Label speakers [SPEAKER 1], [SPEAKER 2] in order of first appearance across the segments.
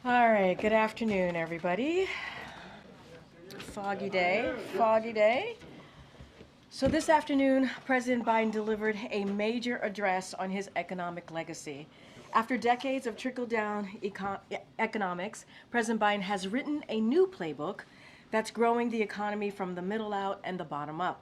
[SPEAKER 1] All right, good afternoon, everybody. Foggy day, foggy day. So this afternoon, President Biden delivered a major address on his economic legacy. After decades of trickle-down economics, President Biden has written a new playbook that's growing the economy from the middle out and the bottom up.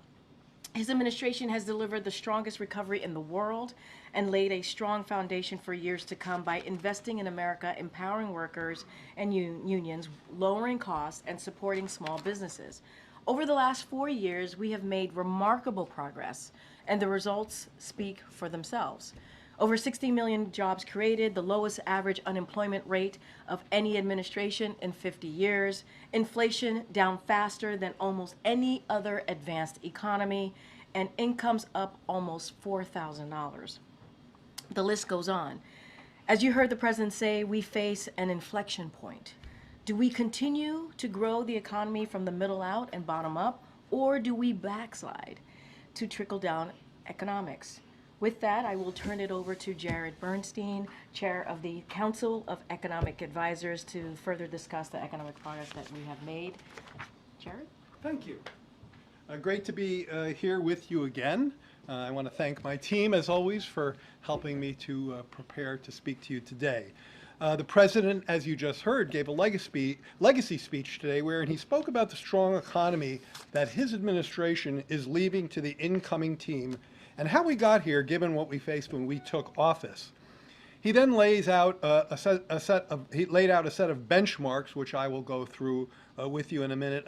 [SPEAKER 1] His administration has delivered the strongest recovery in the world and laid a strong foundation for years to come by investing in America, empowering workers and unions, lowering costs, and supporting small businesses. Over the last 4 years, we have made remarkable progress, and the results speak for themselves. Over 60 million jobs created, the lowest average unemployment rate of any administration in 50 years, inflation down faster than almost any other advanced economy, and incomes up almost $4,000. The list goes on. As you heard the president say, we face an inflection point. Do we continue to grow the economy from the middle out and bottom up, or do we backslide to trickle down economics? With that, I will turn it over to Jared Bernstein, Chair of the Council of Economic Advisors, to further discuss the economic progress that we have made. Jared?
[SPEAKER 2] Thank you. Great to be here with you again. I want to thank my team, as always, for helping me to prepare to speak to you today. The president, as you just heard, gave a legacy speech today wherein he spoke about the strong economy that his administration is leaving to the incoming team and how we got here given what we faced when we took office. He then lays out he laid out a set of benchmarks, which I will go through with you in a minute,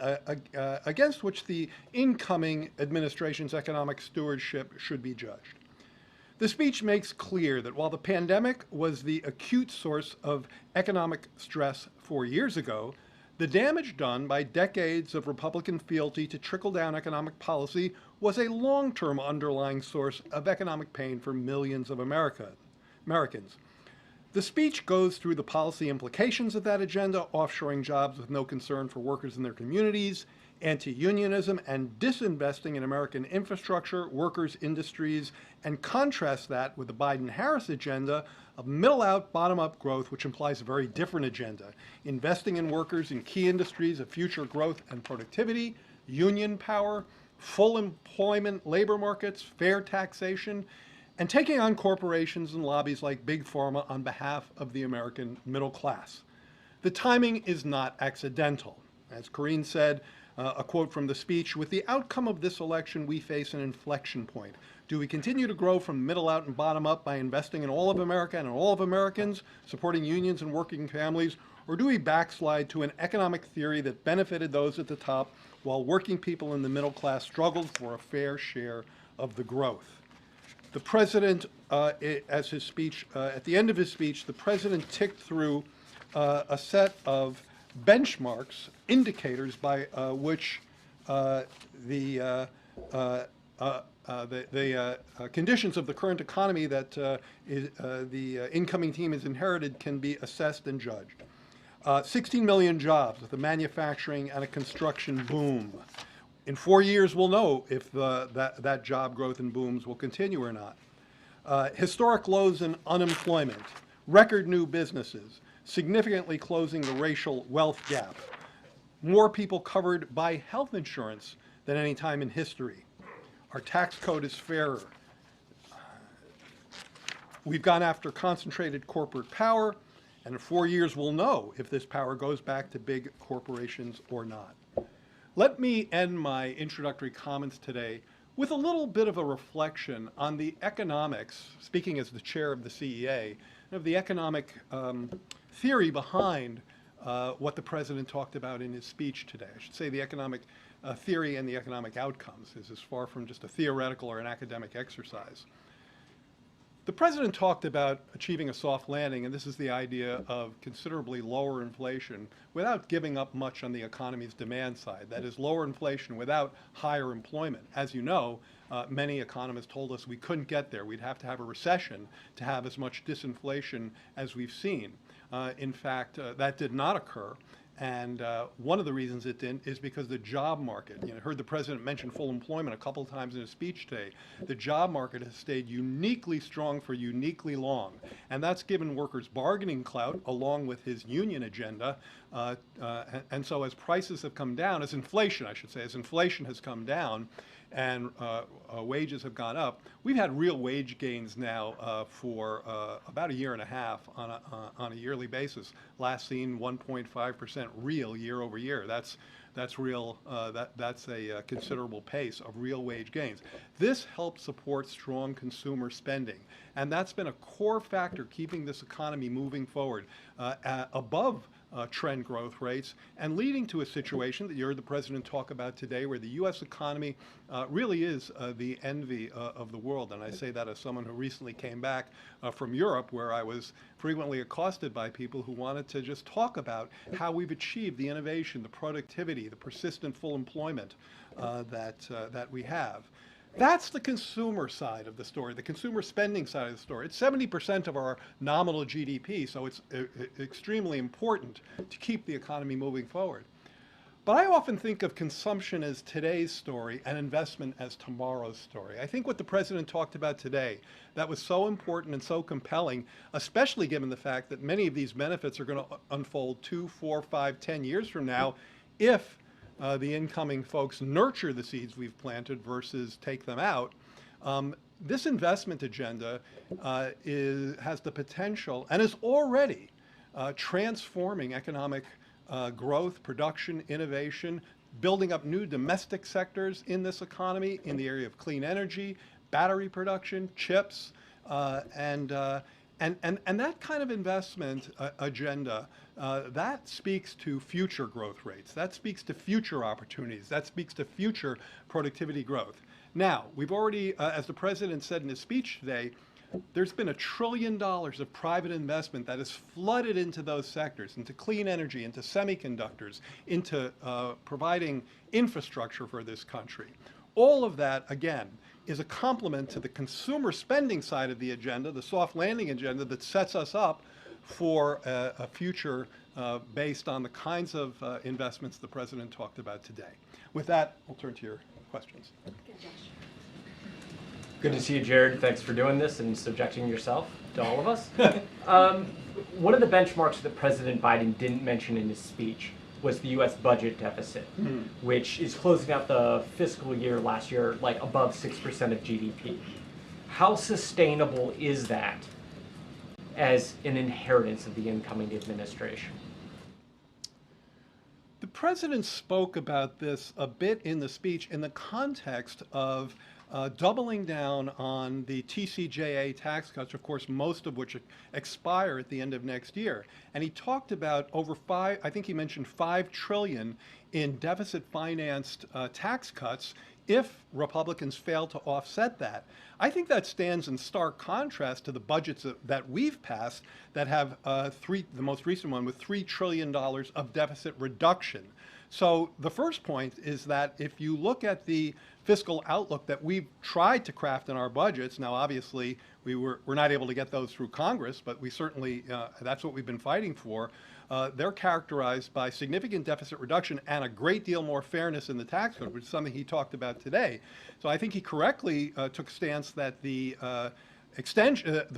[SPEAKER 2] against which the incoming administration's economic stewardship should be judged. The speech makes clear that while the pandemic was the acute source of economic stress 4 years ago, the damage done by decades of Republican fealty to trickle-down economic policy was a long-term underlying source of economic pain for millions of Americans. The speech goes through the policy implications of that agenda, offshoring jobs with no concern for workers in their communities, anti-unionism, and disinvesting in American infrastructure, workers, industries, and contrasts that with the Biden-Harris agenda of middle-out, bottom-up growth, which implies a very different agenda, investing in workers in key industries of future growth and productivity, union power, full employment labor markets, fair taxation, and taking on corporations and lobbies like Big Pharma on behalf of the American middle class. The timing is not accidental. As Karine said, a quote from the speech, with the outcome of this election, we face an inflection point. Do we continue to grow from middle out and bottom up by investing in all of America and all of Americans, supporting unions and working families, or do we backslide to an economic theory that benefited those at the top while working people in the middle class struggled for a fair share of the growth? The president, as his speech, at the end of his speech, the president ticked through a set of benchmarks, indicators by which the conditions of the current economy that the incoming team has inherited can be assessed and judged. 16 million jobs with a manufacturing and a construction boom. In 4 years, we'll know if that job growth and booms will continue or not. Historic lows in unemployment, record new businesses, significantly closing the racial wealth gap, more people covered by health insurance than any time in history. Our tax code is fairer. We've gone after concentrated corporate power, and in 4 years we'll know if this power goes back to big corporations or not. Let me end my introductory comments today with a little bit of a reflection on the economics, speaking as the chair of the CEA, of the economic theory behind what the president talked about in his speech today. I should say the economic theory and the economic outcomes is as far from just a theoretical or an academic exercise. The president talked about achieving a soft landing, and this is the idea of considerably lower inflation without giving up much on the economy's demand side. That is, lower inflation without higher employment. As you know, many economists told us we couldn't get there. We'd have to have a recession to have as much disinflation as we've seen. In fact, that did not occur. And one of the reasons it didn't is because the job market, you know, I heard the president mention full employment a couple of times in his speech today. The job market has stayed uniquely strong for uniquely long. And that's given workers bargaining clout along with his union agenda. And so as prices have come down, as inflation, I should say, as inflation has come down, and wages have gone up, we've had real wage gains now for about a year and a half on a yearly basis. Last seen 1.5% real year over year. That's real. That's a considerable pace of real wage gains. This helps support strong consumer spending, and that's been a core factor keeping this economy moving forward above trend growth rates, and leading to a situation that you heard the president talk about today where the U.S. economy really is the envy of the world. And I say that as someone who recently came back from Europe, where I was frequently accosted by people who wanted to just talk about how we've achieved the innovation, the productivity, the persistent full employment that we have. That's the consumer side of the story, the consumer spending side of the story. It's 70% of our nominal GDP, so it's extremely important to keep the economy moving forward. But I often think of consumption as today's story and investment as tomorrow's story. I think what the president talked about today, that was so important and so compelling, especially given the fact that many of these benefits are going to unfold 2, 4, 5, 10 years from now if the incoming folks nurture the seeds we've planted versus take them out. This investment agenda has the potential and is already transforming economic growth, production, innovation, building up new domestic sectors in this economy in the area of clean energy, battery production, chips, and that kind of investment agenda, that speaks to future growth rates. That speaks to future opportunities. That speaks to future productivity growth. Now, we've already, as the president said in his speech today, there's been $1 trillion of private investment that has flooded into those sectors, into clean energy, into semiconductors, into providing infrastructure for this country. All of that, again, is a complement to the consumer spending side of the agenda, the soft landing agenda that sets us up for a future based on the kinds of investments the president talked about today. With that, I'll turn to your questions.
[SPEAKER 3] Good to see you, Jared. Thanks for doing this and subjecting yourself to all of us. One of the benchmarks that President Biden didn't mention in his speech was the U.S. budget deficit, which is closing out the fiscal year last year like above 6% of GDP. How sustainable is that as an inheritance of the incoming administration?
[SPEAKER 2] The president spoke about this a bit in the speech in the context of doubling down on the TCJA tax cuts, of course, most of which expire at the end of next year. And he talked about I think he mentioned $5 trillion in deficit-financed tax cuts if Republicans fail to offset that. I think that stands in stark contrast to the budgets that we've passed that have the most recent one with $3 trillion of deficit reduction. So the first point is that if you look at the fiscal outlook that we've tried to craft in our budgets, now obviously we're not able to get those through Congress, but we certainly, that's what we've been fighting for. They're characterized by significant deficit reduction and a great deal more fairness in the tax code, which is something he talked about today. So I think he correctly took a stance that the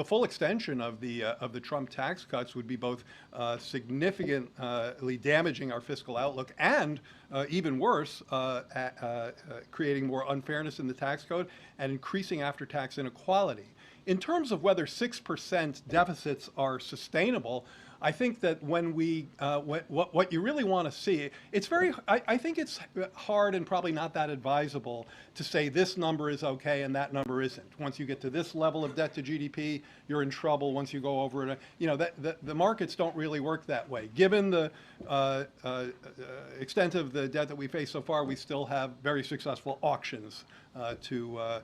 [SPEAKER 2] full extension of the Trump tax cuts would be both significantly damaging our fiscal outlook and even worse, creating more unfairness in the tax code and increasing after-tax inequality. In terms of whether 6% deficits are sustainable, I think that when we, what you really want to see, it's I think it's hard and probably not that advisable to say this number is okay and that number isn't. Once you get to this level of debt to GDP, you're in trouble. Once you go over it, the markets don't really work that way. Given the extent of the debt that we face so far, we still have very successful auctions to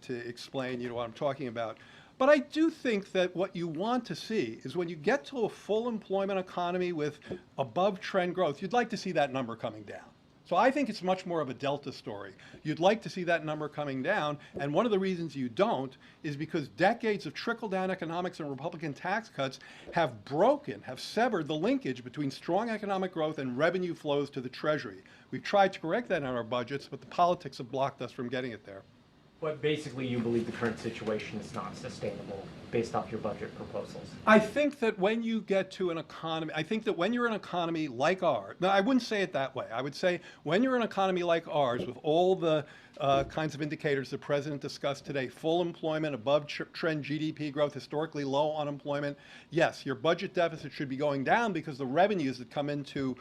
[SPEAKER 2] explain, what I'm talking about. But I do think that what you want to see is when you get to a full employment economy with above trend growth, you'd like to see that number coming down. So I think it's much more of a delta story. You'd like to see that number coming down, and one of the reasons you don't is because decades of trickle-down economics and Republican tax cuts have severed the linkage between strong economic growth and revenue flows to the Treasury. We've tried to correct that in our budgets, but the politics have blocked us from getting it there.
[SPEAKER 3] But basically, you believe the current situation is not sustainable based off your budget proposals.
[SPEAKER 2] I think that when you get to an economy, I think that when you're an economy like ours, no, I wouldn't say it that way. I would say when you're an economy like ours with all the kinds of indicators the President discussed today, full employment, above trend GDP growth, historically low unemployment, yes, your budget deficit should be going down because the revenues that come into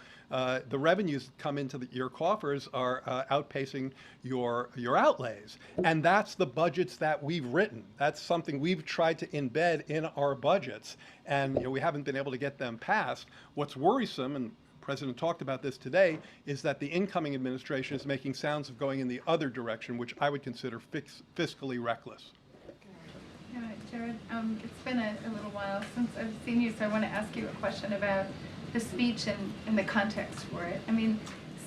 [SPEAKER 2] your coffers are outpacing your outlays. And that's the budgets that we've written. That's something we've tried to embed in our budgets, and we haven't been able to get them passed. What's worrisome, and the President talked about this today, is that the incoming administration is making sounds of going in the other direction, which I would consider fiscally reckless.
[SPEAKER 4] Yeah, Jared, it's been a little while since I've seen you, so I want to ask you a question about the speech and the context for it. I mean,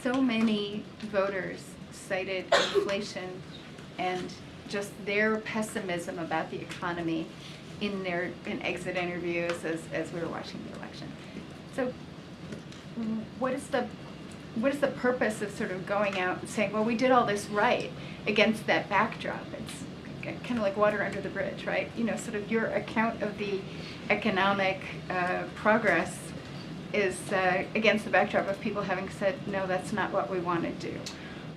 [SPEAKER 4] so many voters cited inflation and just their pessimism about the economy in exit interviews as we were watching the election. So what is the purpose of sort of going out and saying, well, we did all this right against that backdrop? It's kind of like water under the bridge, right? Sort of your account of the economic progress is against the backdrop of people having said, no, that's not what we want to do.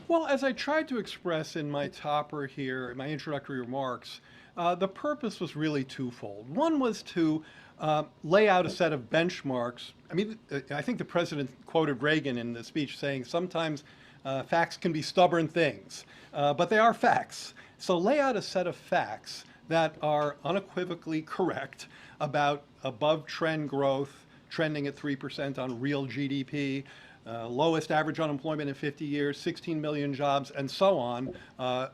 [SPEAKER 2] Well, as I tried to express in my topper here, in my introductory remarks, the purpose was really twofold. One was to lay out a set of benchmarks. I mean, I think the President quoted Reagan in the speech saying sometimes facts can be stubborn things, but they are facts. So lay out a set of facts that are unequivocally correct about above trend growth, trending at 3% on real GDP, lowest average unemployment in 50 years, 16 million jobs, and so on,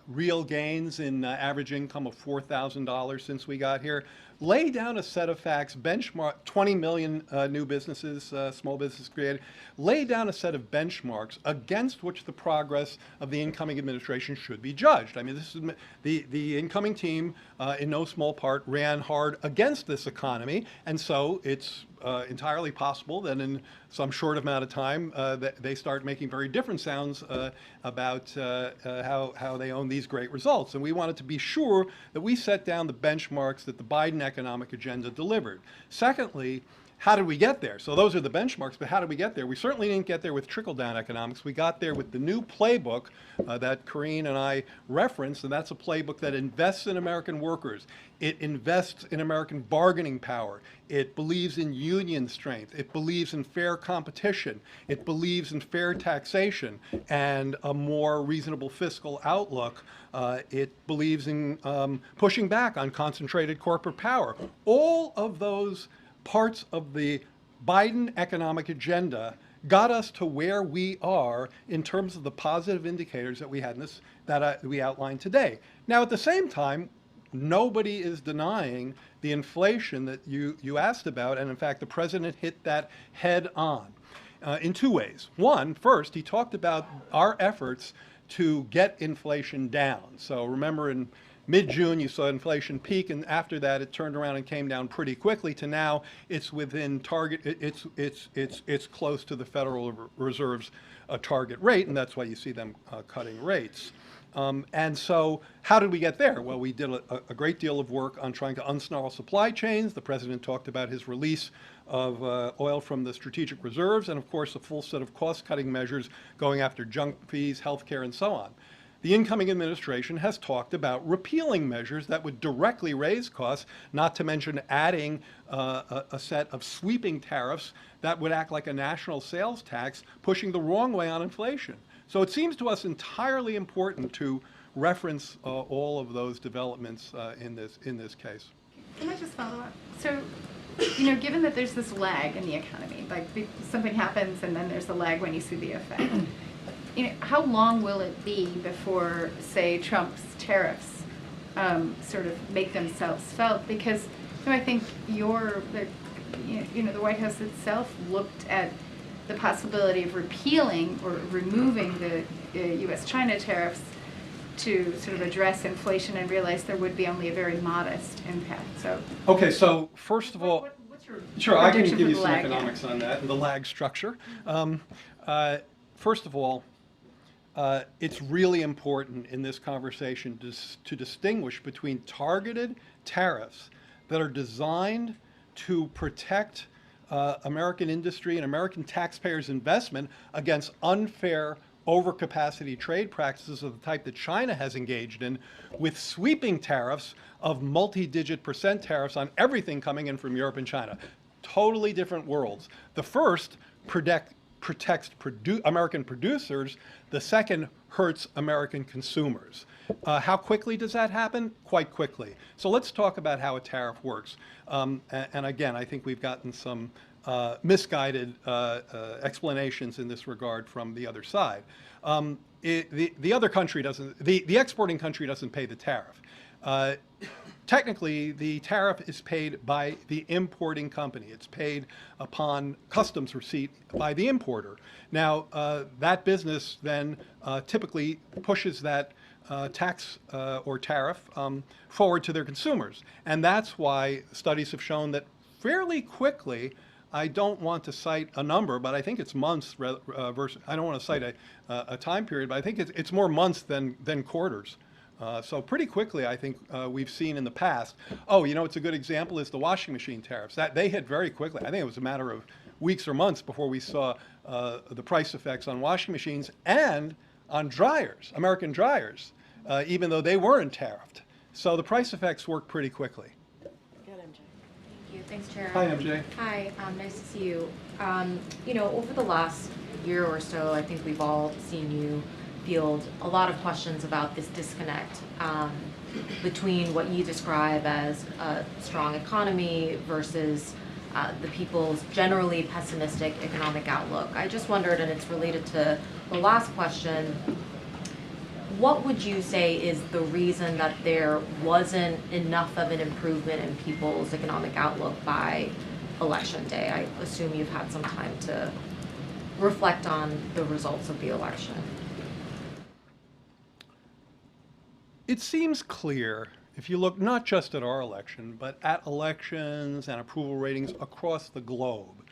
[SPEAKER 2] real gains in average income of $4,000 since we got here. Lay down a set of facts, benchmark 20 million new businesses, small businesses created. Lay down a set of benchmarks against which the progress of the incoming administration should be judged. I mean, this is the incoming team, in no small part, ran hard against this economy, and so it's entirely possible that in some short amount of time that they start making very different sounds about how they own these great results. And we wanted to be sure that we set down the benchmarks that the Biden economic agenda delivered. Secondly, how did we get there? So those are the benchmarks, but how did we get there? We certainly didn't get there with trickle-down economics. We got there with the new playbook that Karine and I referenced, and that's a playbook that invests in American workers. It invests in American bargaining power. It believes in union strength. It believes in fair competition. It believes in fair taxation and a more reasonable fiscal outlook. It believes in pushing back on concentrated corporate power. All of those parts of the Biden economic agenda got us to where we are in terms of the positive indicators that we had in this, that we outlined today. Now, at the same time, nobody is denying the inflation that you asked about, and in fact, the President hit that head on in two ways. One, first, he talked about our efforts to get inflation down. So remember, in mid-June, you saw inflation peak, and after that, it turned around and came down pretty quickly to now it's within target. It's close to the Federal Reserve's target rate, and that's why you see them cutting rates. And so how did we get there? Well, we did a great deal of work on trying to unsnarl supply chains. The President talked about his release of oil from the strategic reserves, and of course, a full set of cost-cutting measures going after junk fees, healthcare, and so on. The incoming administration has talked about repealing measures that would directly raise costs, not to mention adding a set of sweeping tariffs that would act like a national sales tax, pushing the wrong way on inflation. So it seems to us entirely important to reference all of those developments in this case.
[SPEAKER 4] Can I just follow up? So, given that there's this lag in the economy, like something happens and then there's a lag when you see the effect. How long will it be before, say, Trump's tariffs sort of make themselves felt? Because I think the White House itself looked at the possibility of repealing or removing the U.S.-China tariffs to sort of address inflation and realize there would be only a very modest impact. So,
[SPEAKER 2] Okay, so first of all,
[SPEAKER 4] what's your
[SPEAKER 2] sure, I can
[SPEAKER 4] prediction
[SPEAKER 2] give
[SPEAKER 4] for
[SPEAKER 2] you
[SPEAKER 4] the
[SPEAKER 2] some
[SPEAKER 4] lag?
[SPEAKER 2] economics on that and the lag structure. First of all, it's really important in this conversation to distinguish between targeted tariffs that are designed to protect American industry and American taxpayers' investment against unfair overcapacity trade practices of the type that China has engaged in, with sweeping tariffs of multi-digit % tariffs on everything coming in from Europe and China. Totally different worlds. The first protects American producers. The second hurts American consumers. How quickly does that happen? Quite quickly. So let's talk about how a tariff works. And again, I think we've gotten some misguided explanations in this regard from the other side. The other country doesn't, the exporting country doesn't pay the tariff. Technically, the tariff is paid by the importing company. It's paid upon customs receipt by the importer. Now, that business then typically pushes that tax or tariff forward to their consumers. And that's why studies have shown that fairly quickly, I don't want to cite a number, but I think it's months versus, I don't want to cite a time period, but I think it's more months than quarters. So pretty quickly, I think we've seen in the past. Oh, you know, it's a good example is the washing machine tariffs. That they hit very quickly. I think it was a matter of weeks or months before we saw the price effects on washing machines and on dryers, American dryers, even though they weren't tariffed. So the price effects work pretty quickly.
[SPEAKER 1] Good, MJ.
[SPEAKER 5] Thank you. Thanks, Chair.
[SPEAKER 2] Hi, MJ.
[SPEAKER 5] Hi, nice to see you. You know, over the last year or so, I think we've all seen you field a lot of questions about this disconnect between what you describe as a strong economy versus the people's generally pessimistic economic outlook. I just wondered, and it's related to the last question, what would you say is the reason that there wasn't enough of an improvement in people's economic outlook by Election Day? I assume you've had some time to reflect on the results of the election.
[SPEAKER 2] It seems clear, if you look not just at our election, but at elections and approval ratings across the globe,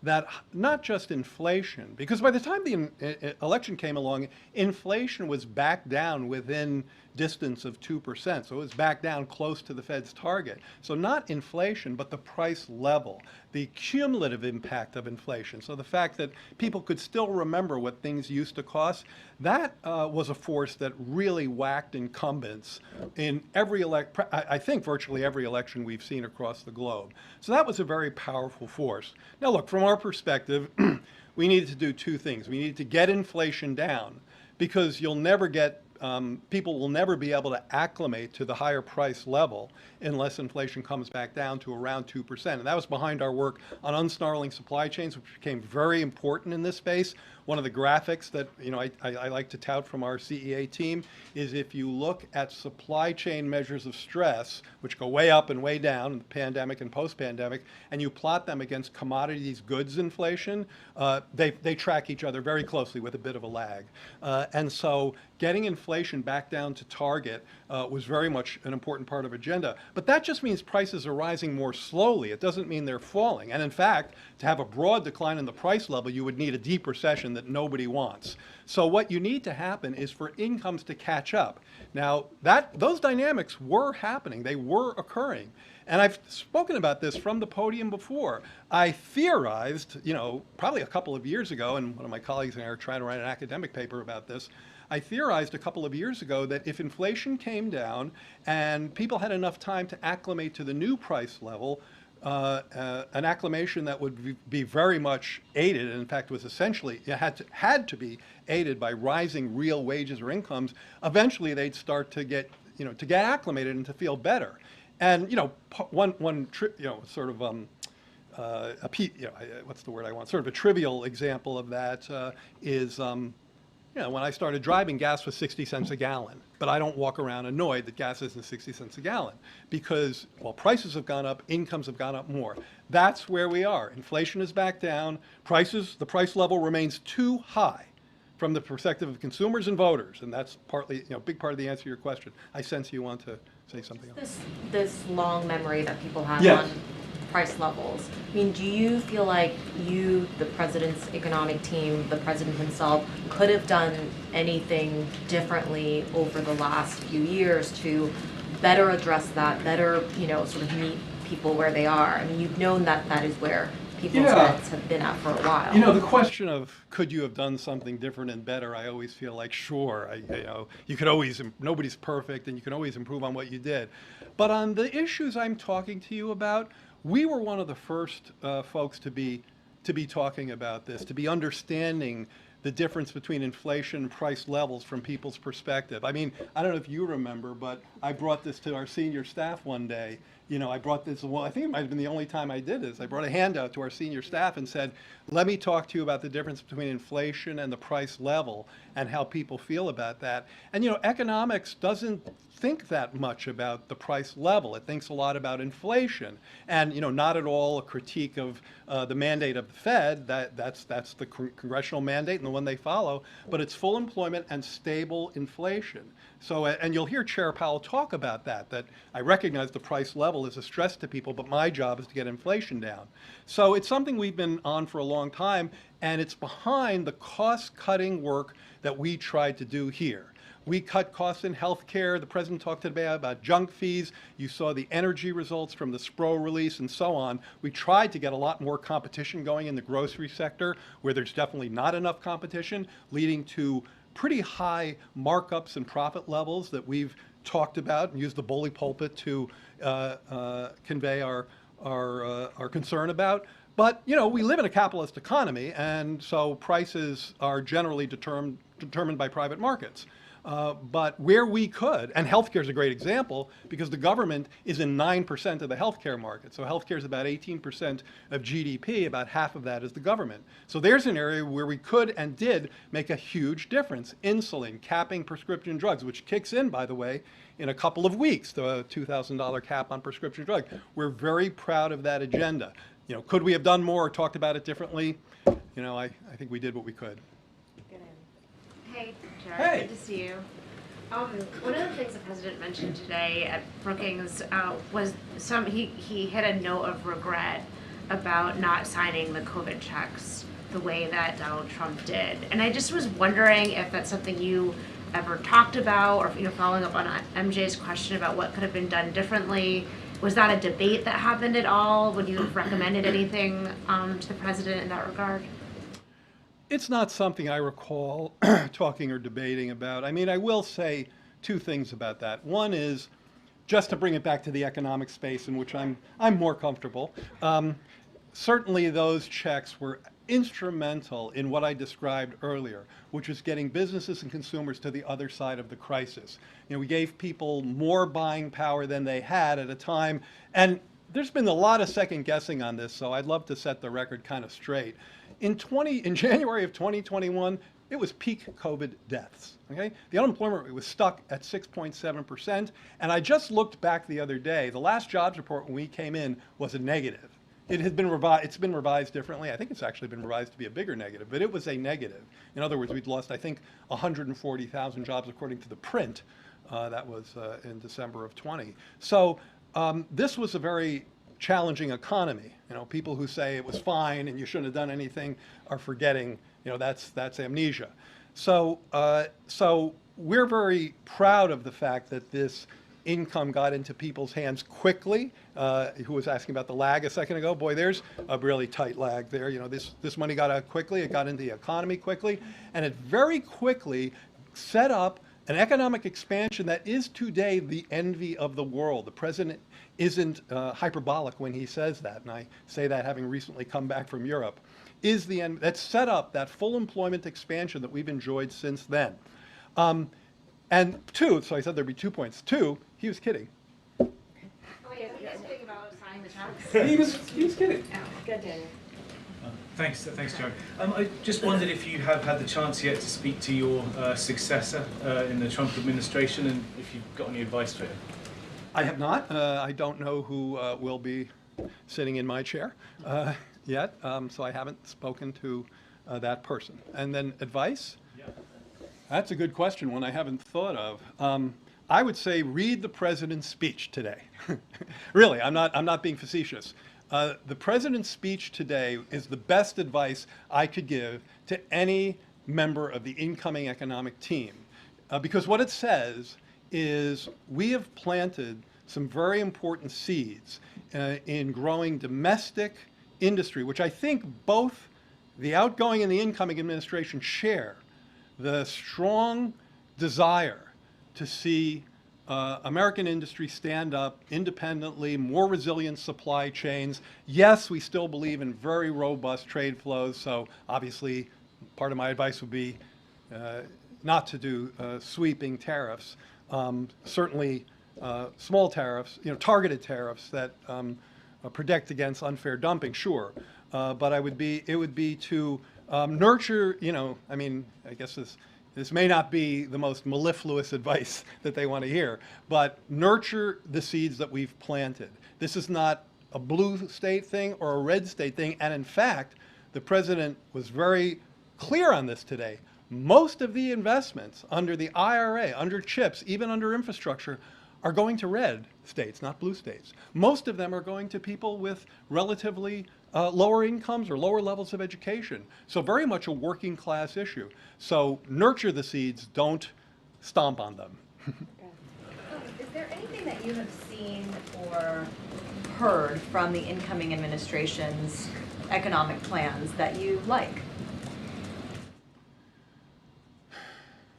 [SPEAKER 2] that not just inflation, because by the time the election came along, inflation was back down within distance of 2%. So it was back down close to the Fed's target. So not inflation, but the price level, the cumulative impact of inflation. So the fact that people could still remember what things used to cost, that was a force that really whacked incumbents in every I think virtually every election we've seen across the globe. So that was a very powerful force. Now look, from our perspective, we needed to do two things. We needed to get inflation down, because you'll never get people will never be able to acclimate to the higher price level unless inflation comes back down to around 2%. And that was behind our work on unsnarling supply chains, which became very important in this space. One of the graphics that I like to tout from our CEA team is if you look at supply chain measures of stress, which go way up and way down in the pandemic and post-pandemic, and you plot them against commodities goods inflation, they track each other very closely with a bit of a lag. And so getting inflation back down to target was very much an important part of agenda. But that just means prices are rising more slowly. It doesn't mean they're falling. And in fact, to have a broad decline in the price level, you would need a deep recession that nobody wants. So what you need to happen is for incomes to catch up. Now, those dynamics were happening. They were occurring. And I've spoken about this from the podium before. I theorized, probably a couple of years ago, and one of my colleagues and I are trying to write an academic paper about this. I theorized a couple of years ago that if inflation came down and people had enough time to acclimate to the new price level, an acclimation that would be very much aided, and in fact was essentially, it had to be aided by rising real wages or incomes, eventually they'd start to get acclimated and to feel better. And what's the word I want? Sort of a trivial example of that is You know, when I started driving, gas was 60 cents a gallon. But I don't walk around annoyed that gas isn't 60 cents a gallon because, well, prices have gone up, incomes have gone up more. That's where we are. Inflation is back down. The price level remains too high from the perspective of consumers and voters. And that's partly, you know, a big part of the answer to your question. I sense you want to say something else.
[SPEAKER 5] This long memory that people have
[SPEAKER 2] Yes.
[SPEAKER 5] on price levels. I mean, do you feel like you, the president's economic team, the president himself, could have done anything differently over the last few years to better address that, better, you know, sort of meet people where they are? I mean, you've known that that is where people's heads have been at for a while.
[SPEAKER 2] You know, the question of could you have done something different and better, I always feel like, sure, you know, you could always, nobody's perfect and you can always improve on what you did. But on the issues I'm talking to you about, we were one of the first folks to be talking about this, to be understanding the difference between inflation and price levels from people's perspective. I mean, I don't know if you remember, but I brought this to our senior staff one day. You know, I brought this, well, I think it might have been the only time I did this. I brought a handout to our senior staff and said, let me talk to you about the difference between inflation and the price level and how people feel about that. And, you know, economics doesn't think that much about the price level. It thinks a lot about inflation. And, you know, not at all a critique of the mandate of the Fed. That's the congressional mandate and the one they follow. But it's full employment and stable inflation. So, and you'll hear Chair Powell talk about that I recognize the price level is a stress to people, but my job is to get inflation down. So it's something we've been on for a long time, and it's behind the cost-cutting work that we tried to do here. We cut costs in healthcare. The president talked today about junk fees. You saw the energy results from the SPRO release and so on. We tried to get a lot more competition going in the grocery sector, where there's definitely not enough competition, leading to pretty high markups and profit levels that we've talked about and used the bully pulpit to convey our concern about. But, you know, we live in a capitalist economy, and so prices are generally determined by private markets. But where we could, and healthcare is a great example because the government is in 9% of the healthcare market. So healthcare is about 18% of GDP, about half of that is the government. So there's an area where we could and did make a huge difference. Insulin, capping prescription drugs, which kicks in, by the way, in a couple of weeks, the $2,000 cap on prescription drugs. We're very proud of that agenda. You know, could we have done more or talked about it differently? You know, I think we did what we could.
[SPEAKER 6] Hey, Jared.
[SPEAKER 2] Hey.
[SPEAKER 6] Good to see you. One of the things the president mentioned today at Brookings was he hit a note of regret about not signing the COVID checks the way that Donald Trump did. And I just was wondering if that's something you ever talked about, or, you know, following up on MJ's question about what could have been done differently. Was that a debate that happened at all? Would you have recommended anything to the president in that regard?
[SPEAKER 2] It's not something I recall talking or debating about. I mean, I will say two things about that. One is, just to bring it back to the economic space in which I'm more comfortable, certainly those checks were instrumental in what I described earlier, which was getting businesses and consumers to the other side of the crisis. You know, we gave people more buying power than they had at a time, and there's been a lot of second guessing on this, so I'd love to set the record kind of straight. In January of 2021, it was peak COVID deaths, okay? The unemployment rate was stuck at 6.7%, and I just looked back the other day. The last jobs report when we came in was a negative. It had been revised, it's been revised differently. I think it's actually been revised to be a bigger negative, but it was a negative. In other words, we'd lost, I think, 140,000 jobs according to the print. That was in December of 20. So this was a very challenging economy. You know, people who say it was fine and you shouldn't have done anything are forgetting, you know, that's amnesia. So we're very proud of the fact that this income got into people's hands quickly. Who was asking about the lag a second ago? Boy, there's a really tight lag there. You know, this money got out quickly, it got into the economy quickly, and it very quickly set up an economic expansion that is today the envy of the world. The president isn't hyperbolic when he says that, and I say that having recently come back from Europe, is the end that set up that full employment expansion that we've enjoyed since then. And two, so I said there'd be 2 points. Two, he was kidding.
[SPEAKER 6] Oh, wait, he was kidding about signing the checks?
[SPEAKER 2] He was kidding.
[SPEAKER 1] Good, Daniel.
[SPEAKER 7] Thanks, Joe. I just wondered if you have had the chance yet to speak to your successor in the Trump administration, and if you've got any advice for him.
[SPEAKER 2] I have not. I don't know who will be sitting in my chair yet, so I haven't spoken to that person. And then advice?
[SPEAKER 7] Yeah.
[SPEAKER 2] That's a good question, one I haven't thought of. I would say read the president's speech today. Really, I'm not being facetious. The president's speech today is the best advice I could give to any member of the incoming economic team. Because what it says is we have planted some very important seeds in growing domestic industry, which I think both the outgoing and the incoming administration share the strong desire to see American industry stand up independently, more resilient supply chains. Yes, we still believe in very robust trade flows, so obviously part of my advice would be not to do sweeping tariffs. Certainly small tariffs, targeted tariffs that protect against unfair dumping, sure. But it would be to nurture, I guess this may not be the most mellifluous advice that they want to hear, but nurture the seeds that we've planted. This is not a blue state thing or a red state thing, and in fact, the president was very clear on this today. Most of the investments under the IRA, under CHIPS, even under infrastructure, are going to red states, not blue states. Most of them are going to people with relatively lower incomes or lower levels of education. So very much a working class issue. So nurture the seeds, don't stomp on them.
[SPEAKER 8] Is there anything that you have seen or heard from the incoming administration's economic plans that you like?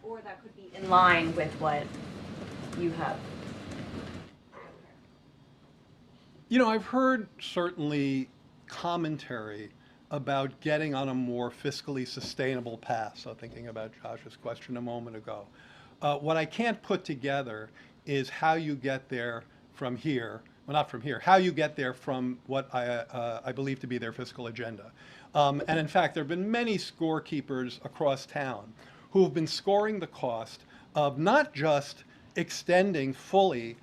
[SPEAKER 8] Or that could be in line with what you have?
[SPEAKER 2] I've heard certainly commentary about getting on a more fiscally sustainable path. So thinking about Josh's question a moment ago. What I can't put together is how you get there from here, well, not from here, how you get there from what I believe to be their fiscal agenda. And in fact, there have been many scorekeepers across town who have been scoring the cost of not just extending fully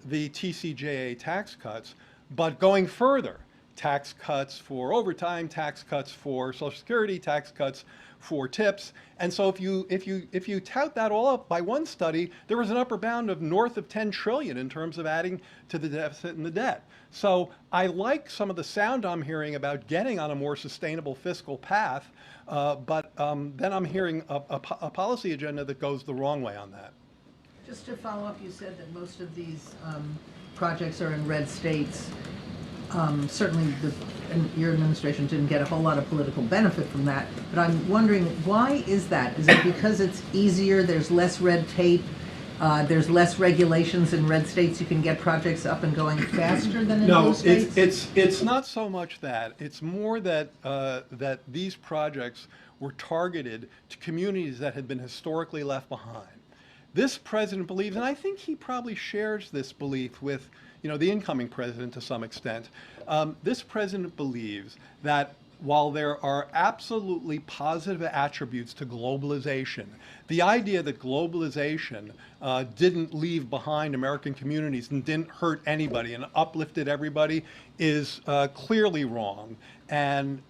[SPEAKER 2] the TCJA tax cuts, but going further. Tax cuts for overtime, tax cuts for Social Security, tax cuts for tips. And so if you tout that all up by one study, there was an upper bound of north of 10 trillion in terms of adding to the deficit and the debt. So I like some of the sound I'm hearing about getting on a more sustainable fiscal path, but then I'm hearing a policy agenda that goes the wrong way on that.
[SPEAKER 9] Just to follow up, you said that most of these projects are in red states. Certainly your administration didn't get a whole lot of political benefit from that, but I'm wondering, why is that? Is it because it's easier, there's less red tape, there's less regulations in red states, you can get projects up and going faster than in blue states?
[SPEAKER 2] No, it's not so much that. It's more that, that these projects were targeted to communities that had been historically left behind. This president believes, and I think he probably shares this belief with the incoming president to some extent. This president believes that while there are absolutely positive attributes to globalization, the idea that globalization didn't leave behind American communities and didn't hurt anybody and uplifted everybody is clearly wrong and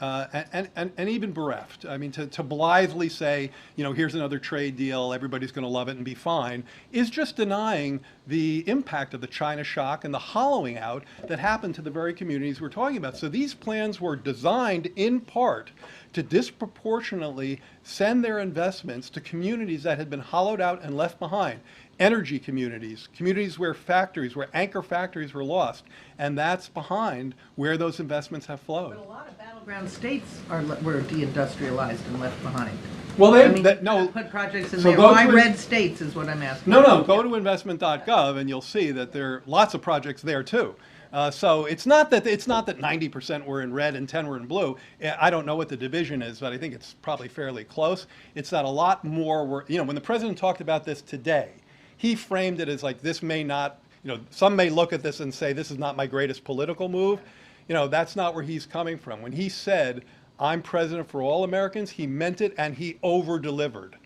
[SPEAKER 2] even bereft. I mean, to blithely say, here's another trade deal, everybody's going to love it and be fine, is just denying the impact of the China shock and the hollowing out that happened to the very communities we're talking about. So these plans were designed in part to disproportionately send their investments to communities that had been hollowed out and left behind. Energy communities, communities where anchor factories were lost, and that's behind where those investments have flowed.
[SPEAKER 9] But a lot of battleground states were deindustrialized and left behind.
[SPEAKER 2] Well,
[SPEAKER 9] Put projects in
[SPEAKER 2] So
[SPEAKER 9] there.
[SPEAKER 2] those
[SPEAKER 9] Why
[SPEAKER 2] were-
[SPEAKER 9] red states is what I'm asking.
[SPEAKER 2] No, go to investment.gov and you'll see that there are lots of projects there too. So it's not that 90% were in red and 10 were in blue. I don't know what the division is, but I think it's probably fairly close. It's that a lot more were, when the president talked about this today, he framed it as like this may not, some may look at this and say this is not my greatest political move. That's not where he's coming from. When he said, I'm president for all Americans. He meant it, and he over-delivered.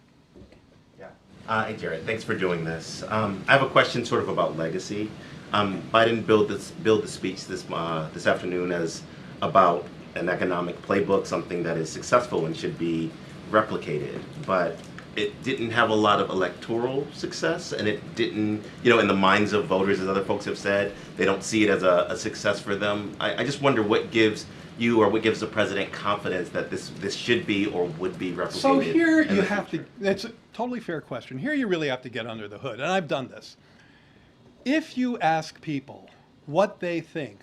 [SPEAKER 10] Yeah. Hey, Jared. Thanks for doing this. I have a question sort of about legacy. Biden built the speech this afternoon as about an economic playbook, something that is successful and should be replicated. But it didn't have a lot of electoral success, and it didn't, in the minds of voters, as other folks have said, they don't see it as a success for them. I just wonder what gives you or what gives the president confidence that this should be or would be replicated.
[SPEAKER 2] So here you have to, that's a totally fair question. Here you really have to get under the hood, and I've done this. If you ask people what they think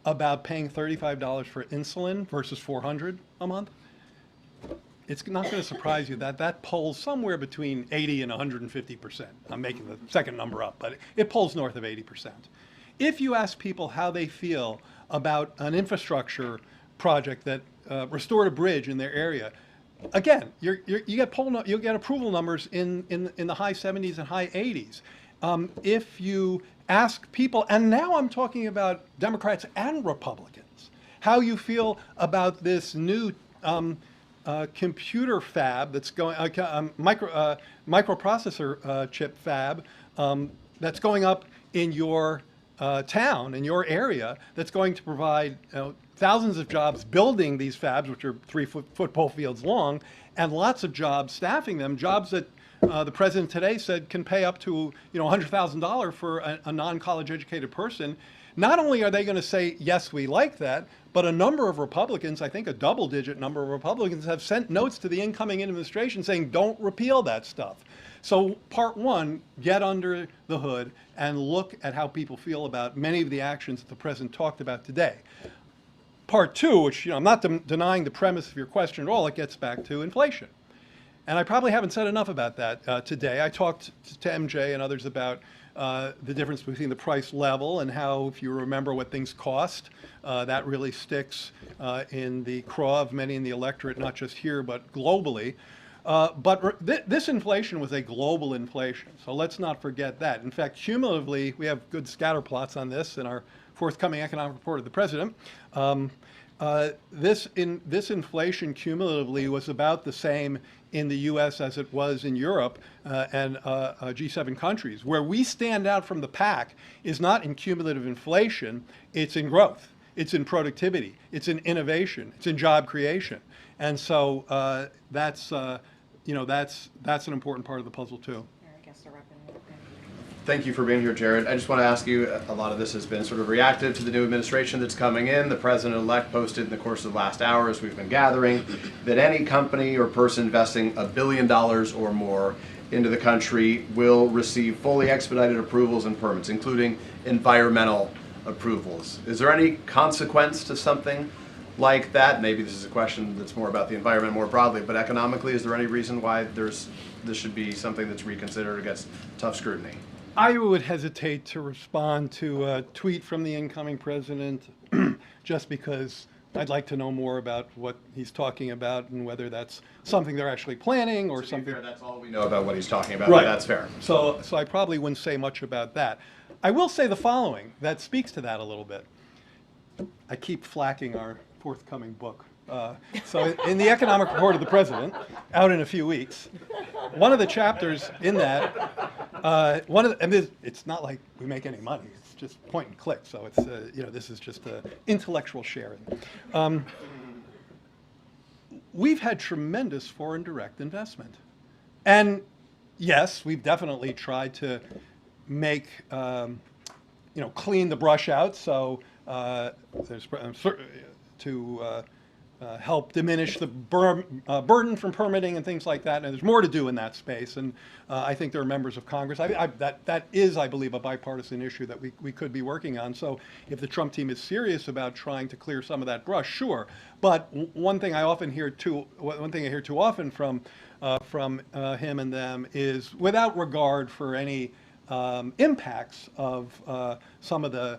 [SPEAKER 2] about paying $35 for insulin versus $400 a month, it's not going to surprise you that that polls somewhere between 80 and 150%. I'm making the second number up, but it polls north of 80%. If you ask people how they feel about an infrastructure project that restored a bridge in their area, again, you get approval numbers in the high 70s and high 80s. If you ask people, and now I'm talking about Democrats and Republicans, how you feel about this new computer fab that's going, microprocessor chip fab that's going up in your town, in your area, that's going to provide thousands of jobs building these fabs, which are 3-foot football fields long, and lots of jobs staffing them, jobs that the president today said can pay up to $100,000 for a non-college educated person. Not only are they going to say, yes, we like that, but a number of Republicans, I think a double-digit number of Republicans, have sent notes to the incoming administration saying, don't repeal that stuff. So part one, get under the hood and look at how people feel about many of the actions that the president talked about today. Part two, which I'm not denying the premise of your question at all, it gets back to inflation. And I probably haven't said enough about that today. I talked to MJ and others about the difference between the price level and how, if you remember what things cost, that really sticks in the craw of many in the electorate, not just here, but globally. But this inflation was a global inflation, so let's not forget that. In fact, cumulatively, we have good scatter plots on this in our forthcoming economic report of the president. This inflation cumulatively was about the same in the U.S. as it was in Europe and G7 countries. Where we stand out from the pack is not in cumulative inflation, it's in growth, it's in productivity, it's in innovation, it's in job creation. And so that's an important part of the puzzle too.
[SPEAKER 11] Thank you for being here, Jared. I just want to ask you, a lot of this has been sort of reactive to the new administration that's coming in. The president-elect posted in the course of the last hours we've been gathering that any company or person investing $1 billion or more into the country will receive fully expedited approvals and permits, including environmental approvals. Is there any consequence to something like that? Maybe this is a question that's more about the environment more broadly, but economically, is there any reason why this should be something that's reconsidered or gets tough scrutiny?
[SPEAKER 2] I would hesitate to respond to a tweet from the incoming president just because I'd like to know more about what he's talking about and whether that's something they're actually planning or something.
[SPEAKER 11] Fair, that's all we know about what he's talking about,
[SPEAKER 2] right.
[SPEAKER 11] But that's fair.
[SPEAKER 2] So I probably wouldn't say much about that. I will say the following that speaks to that a little bit. I keep flacking our forthcoming book. So in the economic report of the president, out in a few weeks, one of the chapters in that, it's not like we make any money. It's just point and click. So it's this is just intellectual sharing. We've had tremendous foreign direct investment, and yes, we've definitely tried to make clean the brush out. So there's to help diminish the burden from permitting and things like that. And there's more to do in that space. And I think there are members of Congress. That is, I believe, a bipartisan issue that we could be working on. So if the Trump team is serious about trying to clear some of that brush, sure. But one thing I hear too often from him and them is, without regard for any impacts of some of the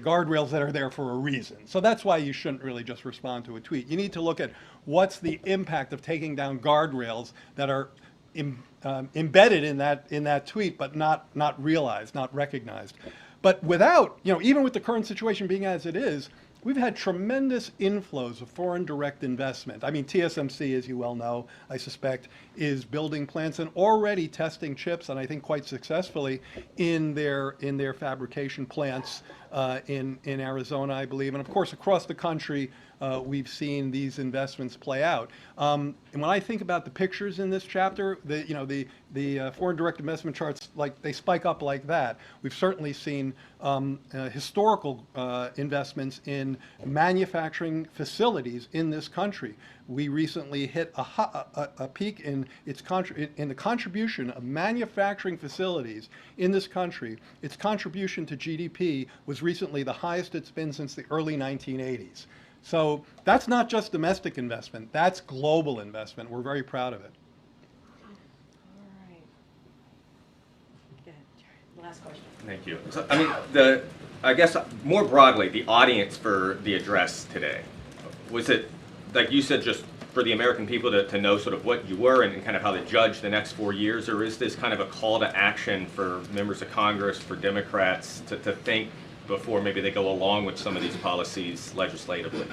[SPEAKER 2] guardrails that are there for a reason. So that's why you shouldn't really just respond to a tweet. You need to look at what's the impact of taking down guardrails that are embedded in that tweet, but not realized, not recognized. But without, even with the current situation being as it is, we've had tremendous inflows of foreign direct investment. I mean, TSMC, as you well know, I suspect, is building plants and already testing chips, and I think quite successfully, in their fabrication plants in Arizona, I believe. And of course, across the country, we've seen these investments play out. And when I think about the pictures in this chapter, the foreign direct investment charts, like they spike up like that. We've certainly seen historical investments in manufacturing facilities in this country. We recently hit a peak in the contribution of manufacturing facilities in this country. Its contribution to GDP was recently the highest it's been since the early 1980s. So that's not just domestic investment, that's global investment. We're very proud of it.
[SPEAKER 1] All right. Go ahead, Jared. Last question.
[SPEAKER 12] Thank you. So, I mean, I guess more broadly, the audience for the address today, was it, like you said, just for the American people to know sort of what you were and kind of how to judge the next 4 years, or is this kind of a call to action for members of Congress, for Democrats to think before maybe they go along with some of these policies legislatively?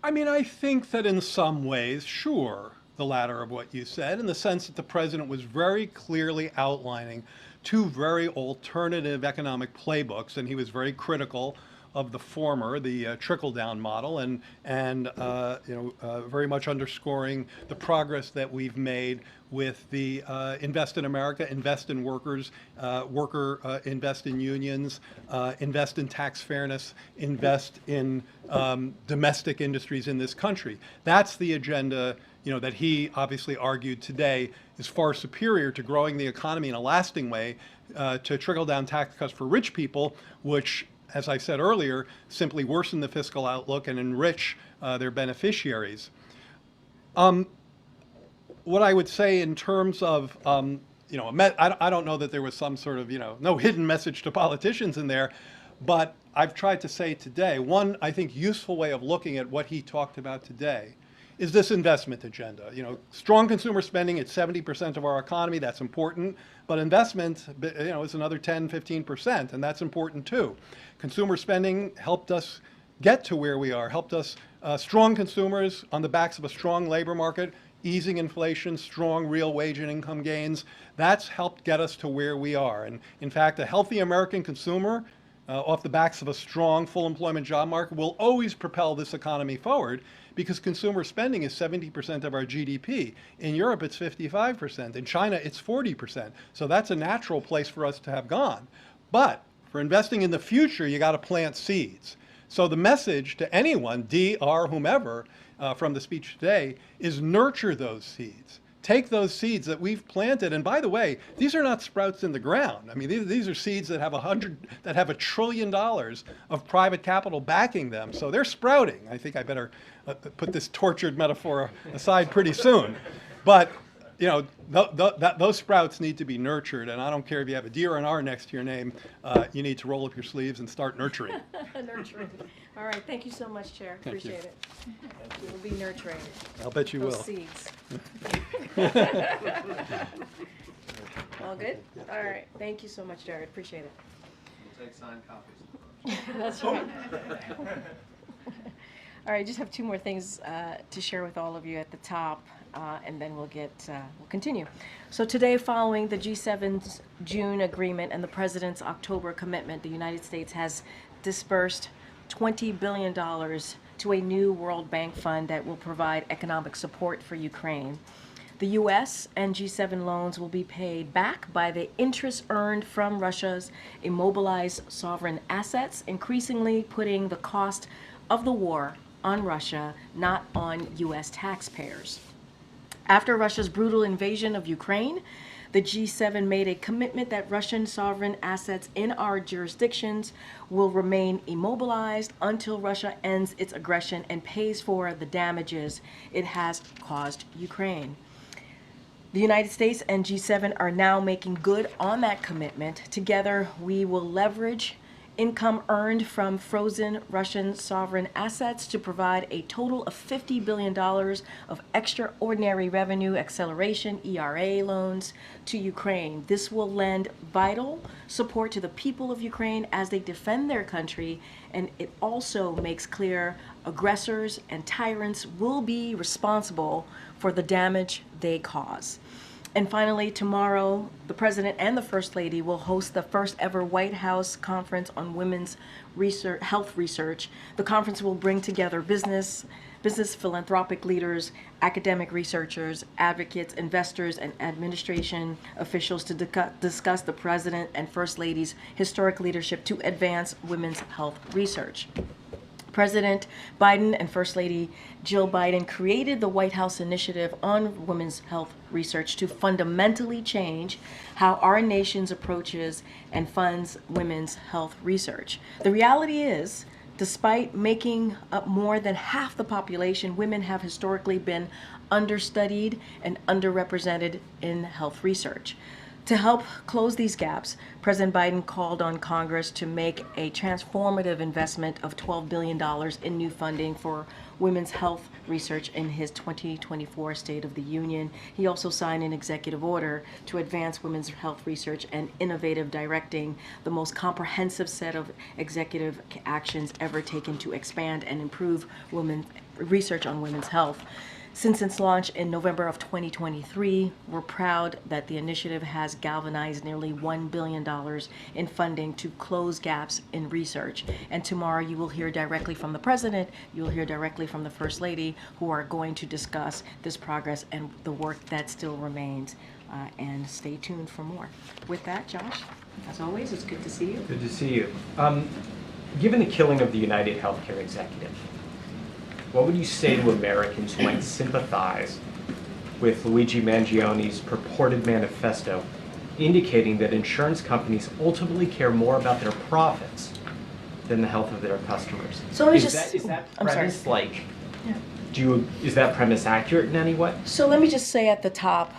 [SPEAKER 2] I mean, I think that in some ways, sure, the latter of what you said, in the sense that the president was very clearly outlining two very alternative economic playbooks, and he was very critical of the former, the trickle-down model, and very much underscoring the progress that we've made with the Invest in America, invest in workers, invest in unions, invest in tax fairness, invest in domestic industries in this country. That's the agenda, that he obviously argued today is far superior to growing the economy in a lasting way, to trickle-down tax cuts for rich people, which, as I said earlier, simply worsen the fiscal outlook and enrich their beneficiaries. What I would say in terms of, I don't know that there was some sort of, no hidden message to politicians in there, but I've tried to say today, one, I think, useful way of looking at what he talked about today is this investment agenda. Strong consumer spending at 70% of our economy, that's important, but investment, is another 10, 15%, and that's important too. Consumer spending helped us get to where we are, helped us, strong consumers on the backs of a strong labor market, easing inflation, strong real wage and income gains, that's helped get us to where we are. And in fact, a healthy American consumer, off the backs of a strong full employment job market, will always propel this economy forward, because consumer spending is 70% of our GDP. In Europe, it's 55%. In China, it's 40%. So that's a natural place for us to have gone. But for investing in the future, you got to plant seeds. So the message to anyone, D, R, whomever, from the speech today, is nurture those seeds. Take those seeds that we've planted, and by the way, these are not sprouts in the ground. I mean, these are seeds that have $1 trillion of private capital backing them. So they're sprouting. I think I better put this tortured metaphor aside pretty soon. But those sprouts need to be nurtured, and I don't care if you have a D or an R next to your name. You need to roll up your sleeves and start nurturing.
[SPEAKER 1] Nurturing. All right. Thank you so much, Chair.
[SPEAKER 2] Thank you.
[SPEAKER 1] Appreciate it. We'll be nurturing
[SPEAKER 2] I'll bet you
[SPEAKER 1] those
[SPEAKER 2] will.
[SPEAKER 1] seeds. All good? All right. Thank you so much, Jared. Appreciate it.
[SPEAKER 11] We'll take signed copies.
[SPEAKER 1] That's right. All right, I just have two more things to share with all of you at the top, and then we'll continue. So today, following the G7's June agreement and the President's October commitment, the United States has disbursed $20 billion to a new World Bank fund that will provide economic support for Ukraine. The U.S. and G7 loans will be paid back by the interest earned from Russia's immobilized sovereign assets, increasingly putting the cost of the war on Russia, not on U.S. taxpayers. After Russia's brutal invasion of Ukraine, the G7 made a commitment that Russian sovereign assets in our jurisdictions will remain immobilized until Russia ends its aggression and pays for the damages it has caused Ukraine. The United States and G7 are now making good on that commitment. Together, we will leverage income earned from frozen Russian sovereign assets to provide a total of $50 billion of extraordinary revenue acceleration ERA loans to Ukraine. This will lend vital support to the people of Ukraine as they defend their country, and it also makes clear aggressors and tyrants will be responsible for the damage they cause. And finally, tomorrow, the President and the First Lady will host the first ever White House Conference on Women's Health Research. The conference will bring together business philanthropic leaders, academic researchers, advocates, investors, and administration officials to discuss the President and First Lady's historic leadership to advance women's health research. President Biden and First Lady Jill Biden created the White House Initiative on Women's Health Research to fundamentally change how our nation approaches and funds women's health research. The reality is, despite making up more than half the population, women have historically been understudied and underrepresented in health research. To help close these gaps, President Biden called on Congress to make a transformative investment of $12 billion in new funding for women's health research in his 2024 State of the Union. He also signed an executive order to advance women's health research and innovative directing, the most comprehensive set of executive actions ever taken to expand and improve research on women's health. Since its launch in November of 2023, we're proud that the initiative has galvanized nearly $1 billion in funding to close gaps in research. And tomorrow you will hear directly from the President, you'll hear directly from the First Lady, who are going to discuss this progress and the work that still remains. And stay tuned for more. With that, Josh, as always, it's good to see you.
[SPEAKER 3] Good to see you. Given the killing of the United Healthcare executive, what would you say to Americans who might sympathize with Luigi Mangioni's purported manifesto indicating that insurance companies ultimately care more about their profits than the health of their customers?
[SPEAKER 1] So let me
[SPEAKER 3] is that premise is that premise accurate in any way?
[SPEAKER 1] So let me just say at the top,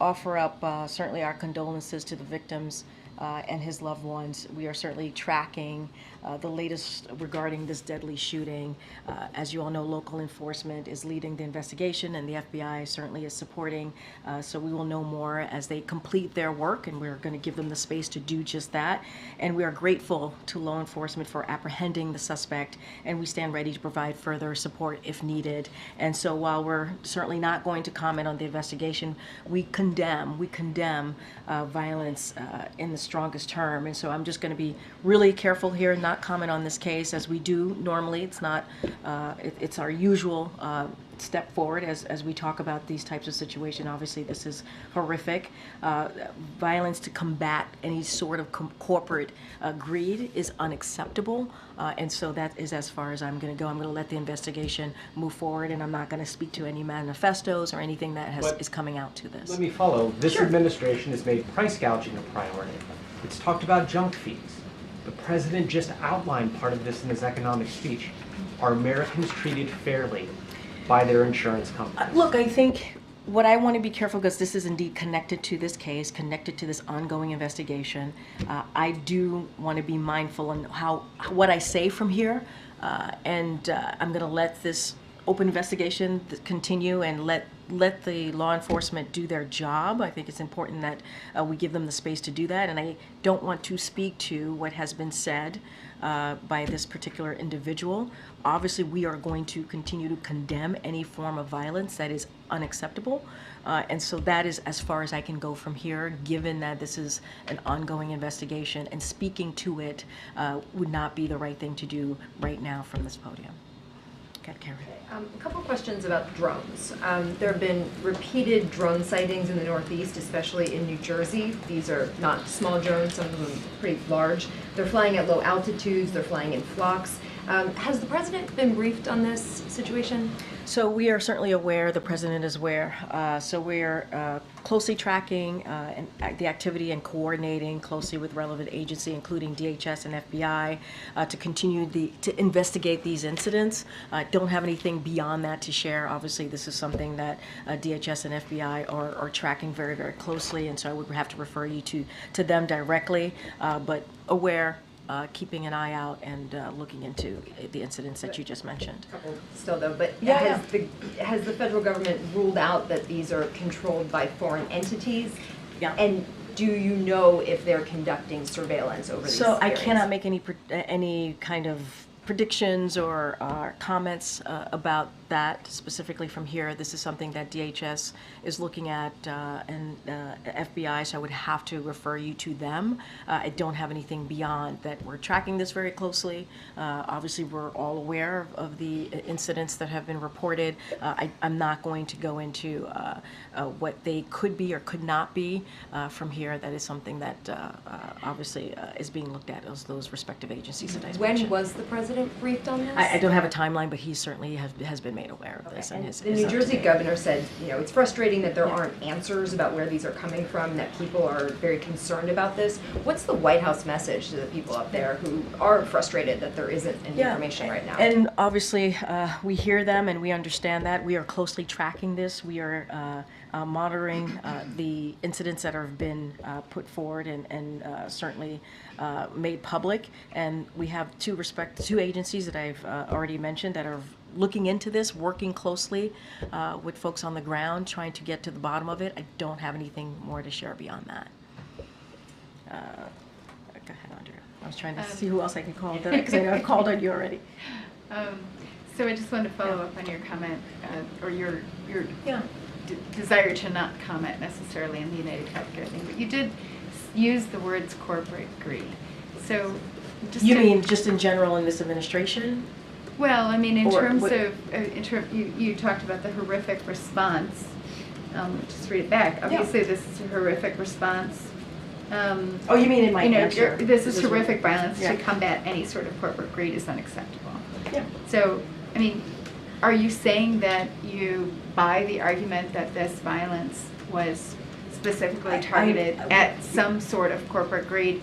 [SPEAKER 1] offer up certainly our condolences to the victims and his loved ones. We are certainly tracking the latest regarding this deadly shooting. As you all know, local enforcement is leading the investigation, and the FBI certainly is supporting. So we will know more as they complete their work, and we're going to give them the space to do just that. And we are grateful to law enforcement for apprehending the suspect, and we stand ready to provide further support if needed. And so while we're certainly not going to comment on the investigation, we condemn violence in the strongest term. And so I'm just going to be really careful here and not comment on this case as we do normally. It's not, it's our usual step forward as we talk about these types of situations. Obviously, this is horrific. Violence to combat any sort of corporate greed is unacceptable. And so that is as far as I'm going to go. I'm going to let the investigation move forward, and I'm not going to speak to any manifestos or anything that is coming out to this.
[SPEAKER 3] Let me follow. This
[SPEAKER 1] Sure.
[SPEAKER 3] administration has made price gouging a priority. It's talked about junk fees. The president just outlined part of this in his economic speech. Are Americans treated fairly by their insurance companies?
[SPEAKER 1] Look, I think what I want to be careful, because this is indeed connected to this case, connected to this ongoing investigation. I do want to be mindful on what I say from here, and I'm going to let this open investigation continue and let the law enforcement do their job. I think it's important that we give them the space to do that, and I don't want to speak to what has been said by this particular individual. Obviously, we are going to continue to condemn any form of violence that is unacceptable, and so that is as far as I can go from here, given that this is an ongoing investigation, and speaking to it would not be the right thing to do right now from this podium. Okay, Karine.
[SPEAKER 8] A couple questions about drones. There have been repeated drone sightings in the Northeast, especially in New Jersey. These are not small drones, some of them pretty large. They're flying at low altitudes, they're flying in flocks. Has the president been briefed on this situation?
[SPEAKER 1] So we are certainly aware, the president is aware. So we're closely tracking the activity and coordinating closely with relevant agency, including DHS and FBI, to continue to investigate these incidents. Don't have anything beyond that to share. Obviously, this is something that DHS and FBI are tracking very, very closely, and so I would have to refer you to them directly, but aware keeping an eye out and looking into the incidents that you just mentioned.
[SPEAKER 8] Still though, but
[SPEAKER 1] Yeah,
[SPEAKER 8] has the federal government ruled out that these are controlled by foreign entities?
[SPEAKER 1] Yeah.
[SPEAKER 8] And do you know if they're conducting surveillance over these
[SPEAKER 1] So I
[SPEAKER 8] areas?
[SPEAKER 1] cannot make any kind of predictions or comments about that specifically from here. This is something that DHS is looking at and FBI, so I would have to refer you to them. I don't have anything beyond that. We're tracking this very closely. Obviously, we're all aware of the incidents that have been reported. I'm not going to go into what they could be or could not be from here. That is something that obviously is being looked at as those respective agencies that I mentioned.
[SPEAKER 8] When was the president briefed on this?
[SPEAKER 1] I don't have a timeline, but he certainly has been made aware of this.
[SPEAKER 8] And
[SPEAKER 1] his
[SPEAKER 8] the New Jersey
[SPEAKER 1] up-to-date.
[SPEAKER 8] governor said, it's frustrating that there aren't answers about where these are coming from, that people are very concerned about this. What's the White House message to the people up there who are frustrated that there isn't any information right now?
[SPEAKER 1] And obviously, we hear them and we understand that. We are closely tracking this. We are monitoring the incidents that have been put forward and certainly made public. And we have two agencies that I've already mentioned that are looking into this, working closely with folks on the ground, trying to get to the bottom of it. I don't have anything more to share beyond that. Go ahead, Andrea. I was trying to see who else I could call, because I know I've called on you already.
[SPEAKER 4] So I just wanted to follow up on your comment, or your desire to not comment necessarily on the United Healthcare thing, but you did use the words corporate greed. So just
[SPEAKER 1] You mean just in general in this administration?
[SPEAKER 4] Well, I mean, in
[SPEAKER 1] Or
[SPEAKER 4] terms
[SPEAKER 1] what-
[SPEAKER 4] of, you talked about the horrific response. Just read it back. Obviously, this is a horrific response.
[SPEAKER 1] Oh, you mean in my answer?
[SPEAKER 4] This is horrific violence.
[SPEAKER 1] Yeah.
[SPEAKER 4] To combat any sort of corporate greed is unacceptable.
[SPEAKER 1] Yeah.
[SPEAKER 4] So, I mean, are you saying that you buy the argument that this violence was specifically targeted at some sort of corporate greed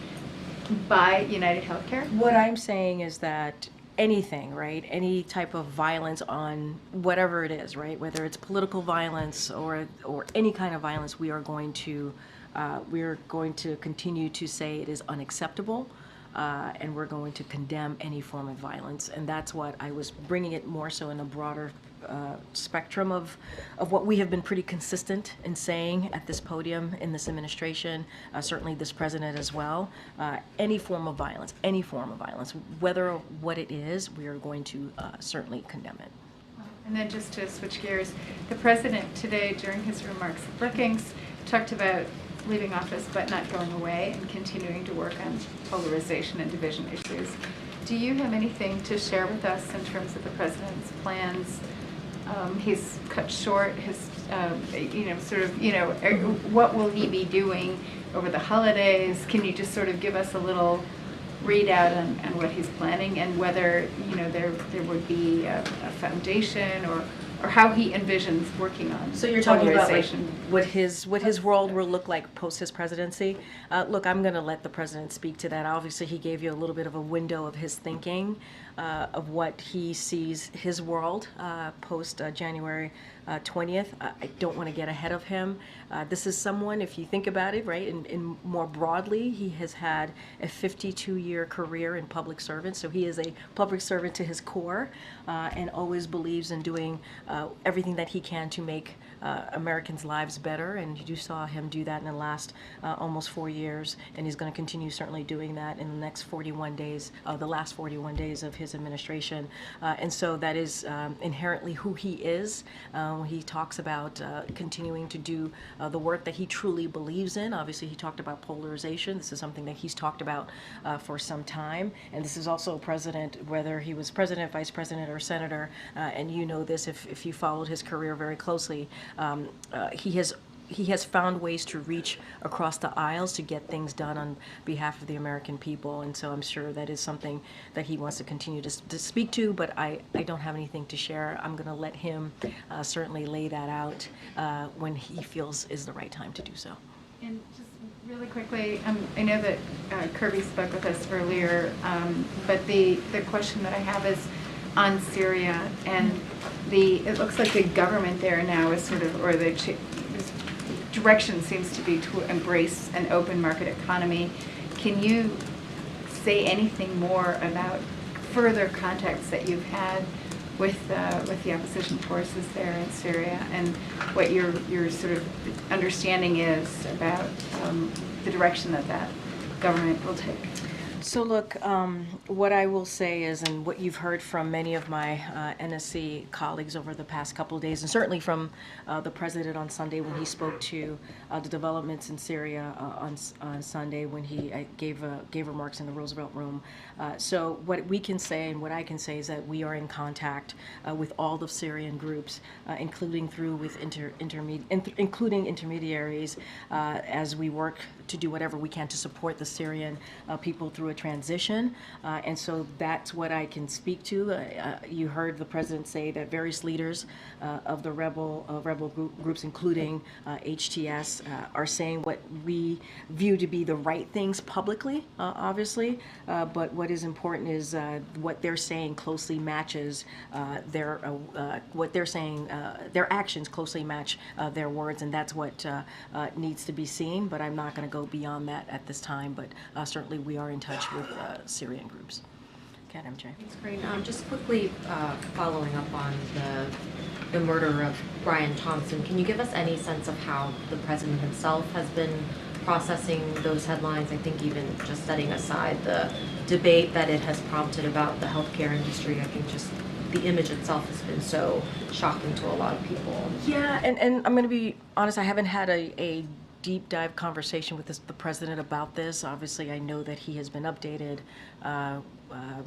[SPEAKER 4] by United Healthcare?
[SPEAKER 1] What I'm saying is that anything, right, any type of violence on whatever it is, right, whether it's political violence or any kind of violence, we are going to continue to say it is unacceptable. And we're going to condemn any form of violence. And that's what I was bringing it more so in a broader spectrum of what we have been pretty consistent in saying at this podium in this administration, certainly this president as well. Any form of violence, whether what it is, we are going to certainly condemn it.
[SPEAKER 4] And then just to switch gears, the president today during his remarks at Brookings talked about leaving office but not going away and continuing to work on polarization and division issues. Do you have anything to share with us in terms of the president's plans? He's cut short his, what will he be doing over the holidays? Can you just sort of give us a little readout on what he's planning and whether, there would be a foundation or how he envisions working on
[SPEAKER 1] So you're talking about like
[SPEAKER 4] polarization.
[SPEAKER 1] what his world will look like post his presidency. Look, I'm going to let the president speak to that. Obviously, he gave you a little bit of a window of his thinking of what he sees his world post January 20th. I don't want to get ahead of him. This is someone, if you think about it, right, in more broadly, he has had a 52-year career in public service, so he is a public servant to his core and always believes in doing everything that he can to make Americans' lives better, and you saw him do that in the last almost 4 years, and he's going to continue certainly doing that in the next 41 days, the last 41 days of his administration, and so that is inherently who he is. He talks about continuing to do the work that he truly believes in. Obviously, he talked about polarization. This is something that he's talked about for some time, and this is also a president, whether he was president, vice president, or senator, and you know this if you followed his career very closely. He has found ways to reach across the aisles to get things done on behalf of the American people, and so I'm sure that is something that he wants to continue to speak to, but I don't have anything to share. I'm going to let him certainly lay that out when he feels is the right time to do so.
[SPEAKER 4] And just really quickly, I know that Kirby spoke with us earlier, but the question that I have is on Syria, and it looks like the government there now is sort of, or the direction seems to be to embrace an open market economy. Can you say anything more about further contacts that you've had with the opposition forces there in Syria, and what your sort of understanding is about the direction that that government will take.
[SPEAKER 1] So look, what I will say is, and what you've heard from many of my NSC colleagues over the past couple of days, and certainly from the president on Sunday when he spoke to the developments in Syria on Sunday when he gave remarks in the Roosevelt Room. So what we can say and what I can say is that we are in contact with all the Syrian groups, including including intermediaries, as we work to do whatever we can to support the Syrian people through a transition, and so that's what I can speak to. You heard the president say that various leaders of the rebel groups, including HTS, are saying what we view to be the right things publicly, obviously, but what is important is what they're saying closely matches what they're saying. Their actions closely match their words, and that's what needs to be seen. But I'm not going to go beyond that at this time. But certainly we are in touch with Syrian groups. Okay, MJ.
[SPEAKER 5] Thanks, Karine. Just quickly following up on the murder of Brian Thompson, can you give us any sense of how the president himself has been processing those headlines? I think even just setting aside the debate that it has prompted about the healthcare industry, I think just the image itself has been so shocking to a lot of people.
[SPEAKER 1] Yeah, and I'm going to be honest, I haven't had a deep dive conversation with the president about this. Obviously, I know that he has been updated.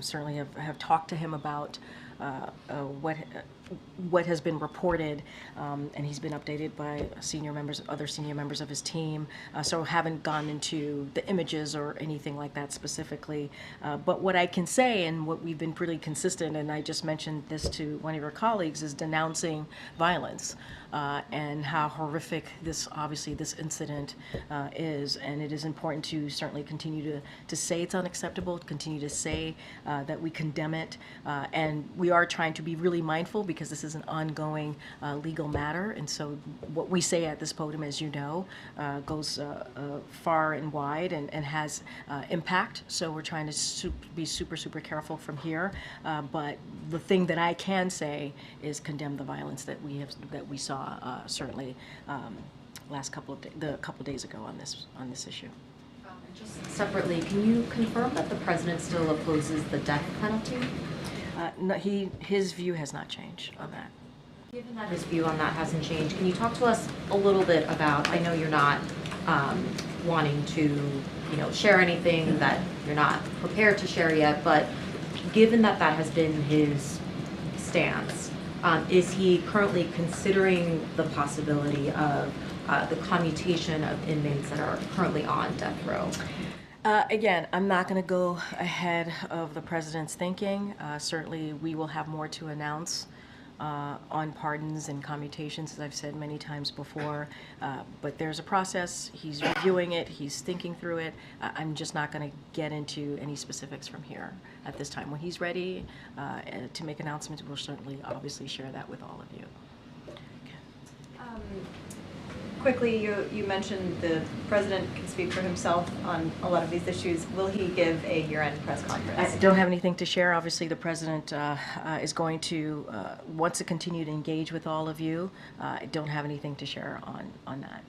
[SPEAKER 1] Certainly have talked to him about what has been reported, and he's been updated by other senior members of his team. So haven't gone into the images or anything like that specifically. But what I can say, and what we've been pretty consistent, and I just mentioned this to one of your colleagues, is denouncing violence. And how horrific this incident is, and it is important to certainly continue to say it's unacceptable, continue to say that we condemn it, and we are trying to be really mindful because this is an ongoing legal matter, and so what we say at this podium, as you know, goes far and wide and has impact, so we're trying to be super careful from here, but the thing that I can say is condemn the violence that we saw certainly last couple of days ago on this issue.
[SPEAKER 5] Just separately, can you confirm that the president still opposes the death penalty?
[SPEAKER 1] No, his view has not changed on that.
[SPEAKER 5] Given that his view on that hasn't changed, can you talk to us a little bit about? I know you're not wanting to, share anything that you're not prepared to share yet, but given that has been his stance, is he currently considering the possibility of the commutation of inmates that are currently on death row?
[SPEAKER 1] Again, I'm not going to go ahead of the president's thinking. Certainly, we will have more to announce on pardons and commutations, as I've said many times before. But there's a process. He's reviewing it. He's thinking through it. I'm just not going to get into any specifics from here at this time. When he's ready to make announcements, we'll certainly, obviously, share that with all of you.
[SPEAKER 8] Quickly, you mentioned the president can speak for himself on a lot of these issues. Will he give a year-end press conference?
[SPEAKER 1] I don't have anything to share. Obviously, the president is going to wants to continue to engage with all of you. I don't have anything to share on that.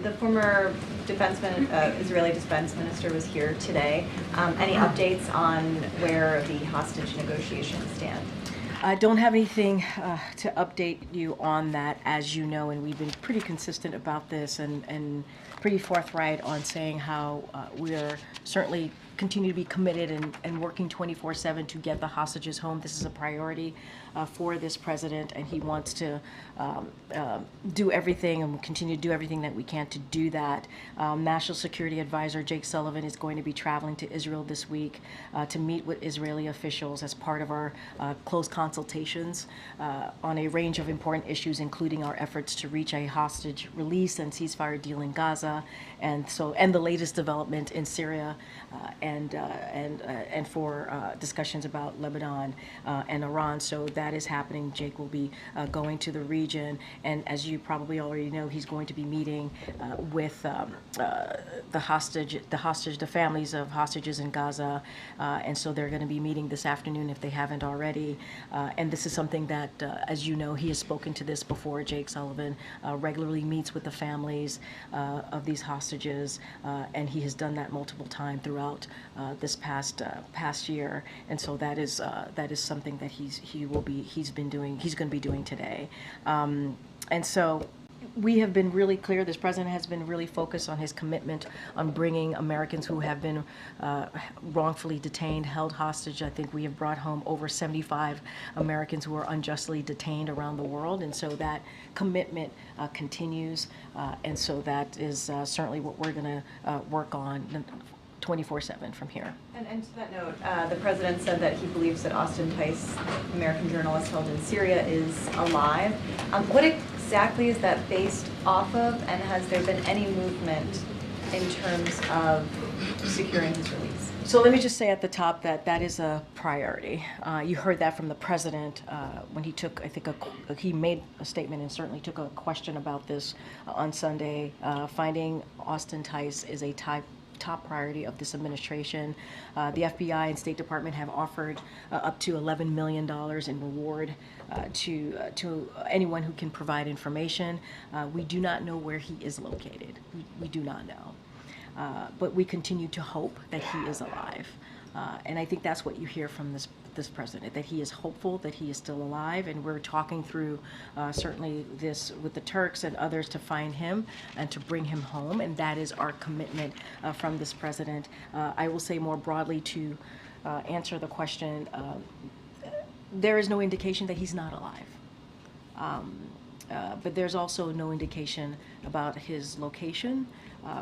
[SPEAKER 8] The former Israeli defense minister was here today. Any updates on where the hostage negotiations stand?
[SPEAKER 1] I don't have anything to update you on that, as you know, and we've been pretty consistent about this and pretty forthright on saying how we're certainly continue to be committed and working 24/7 to get the hostages home. This is a priority for this president, and he wants to do everything and continue to do everything that we can to do that. National Security Advisor Jake Sullivan is going to be traveling to Israel this week to meet with Israeli officials as part of our close consultations on a range of important issues, including our efforts to reach a hostage release and ceasefire deal in Gaza, and the latest development in Syria. and for discussions about Lebanon and Iran. So that is happening. Jake will be going to the region, and as you probably already know, he's going to be meeting with the families of hostages in Gaza, and so they're going to be meeting this afternoon if they haven't already. And this is something that, as you know, he has spoken to this before. Jake Sullivan regularly meets with the families of these hostages, and he has done that multiple times throughout this past year. And so that is something that he's going to be doing today. And so we have been really clear, this president has been really focused on his commitment on bringing Americans who have been wrongfully detained, held hostage. I think we have brought home over 75 Americans who are unjustly detained around the world, and so that commitment continues, and so that is certainly what we're going to work on 24/7 from here.
[SPEAKER 13] And to that note, the president said that he believes that Austin Tice, American journalist held in Syria, is alive. What exactly is that based off of, and has there been any movement in terms of securing his release?
[SPEAKER 1] So let me just say at the top that that is a priority. You heard that from the president when he took, I think, he made a statement and certainly took a question about this on Sunday. Finding Austin Tice is a top priority of this administration. The FBI and State Department have offered up to $11 million in reward to anyone who can provide information. We do not know where he is located. We do not know. But we continue to hope that he is alive. And I think that's what you hear from this president, that he is hopeful that he is still alive, and we're talking through certainly this with the Turks and others to find him and to bring him home, and that is our commitment from this president. I will say more broadly to answer the question, there is no indication that he's not alive, but there's also no indication about his location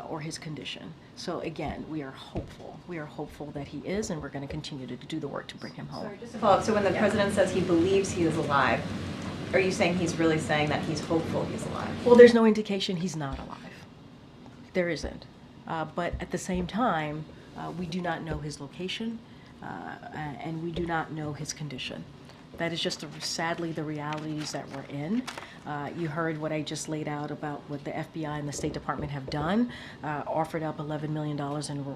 [SPEAKER 1] or his condition. So again, we are hopeful. We are hopeful that he is, and we're going to continue to do the work to bring him home.
[SPEAKER 13] Sorry, just to follow up, so when the president says he believes he is alive, are you saying he's really saying that he's hopeful he's alive?
[SPEAKER 1] Well, there's no indication he's not alive. There isn't. But at the same time, we do not know his location, and we do not know his condition. That is just sadly the realities that we're in. You heard what I just laid out about what the FBI and the State Department have done, offered up $11 million in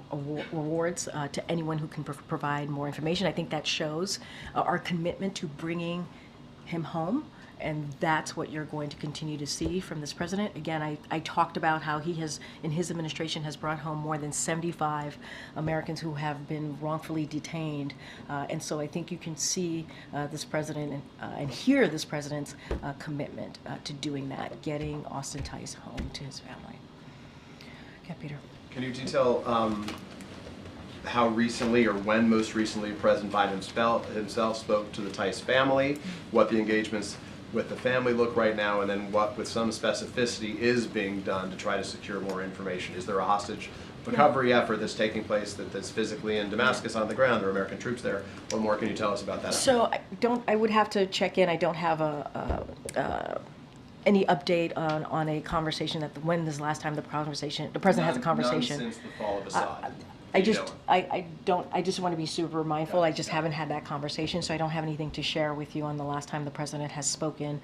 [SPEAKER 1] rewards to anyone who can provide more information. I think that shows our commitment to bringing him home. And that's what you're going to continue to see from this president. Again, I talked about how he has, in his administration, has brought home more than 75 Americans who have been wrongfully detained. And so I think you can see this president and hear this president's commitment to doing that, getting Austin Tice home to his family. Okay, Peter.
[SPEAKER 11] Can you detail how recently or when most recently President Biden himself spoke to the Tice family, what the engagements with the family look right now, and then what, with some specificity, is being done to try to secure more information? Is there a hostage recovery effort that's taking place that's physically in Damascus on the ground? There are American troops there. What more can you tell us about that?
[SPEAKER 1] So I would have to check in. I don't have any update on a conversation when is the last time the president has a conversation.
[SPEAKER 11] None since the fall of Assad.
[SPEAKER 1] I just want to be super mindful. I just haven't had that conversation, so I don't have anything to share with you on the last time the president has spoken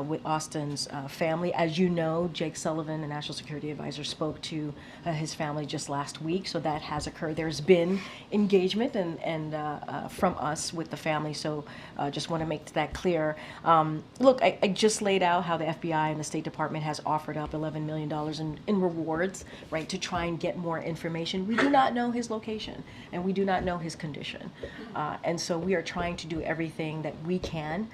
[SPEAKER 1] with Austin's family. As you know, Jake Sullivan, the National Security Advisor, spoke to his family just last week, so that has occurred. There's been engagement and from us with the family, so just want to make that clear. Look, I just laid out how the FBI and the State Department has offered up $11 million in rewards, right, to try and get more information. We do not know his location, and we do not know his condition. And so we are trying to do everything that we can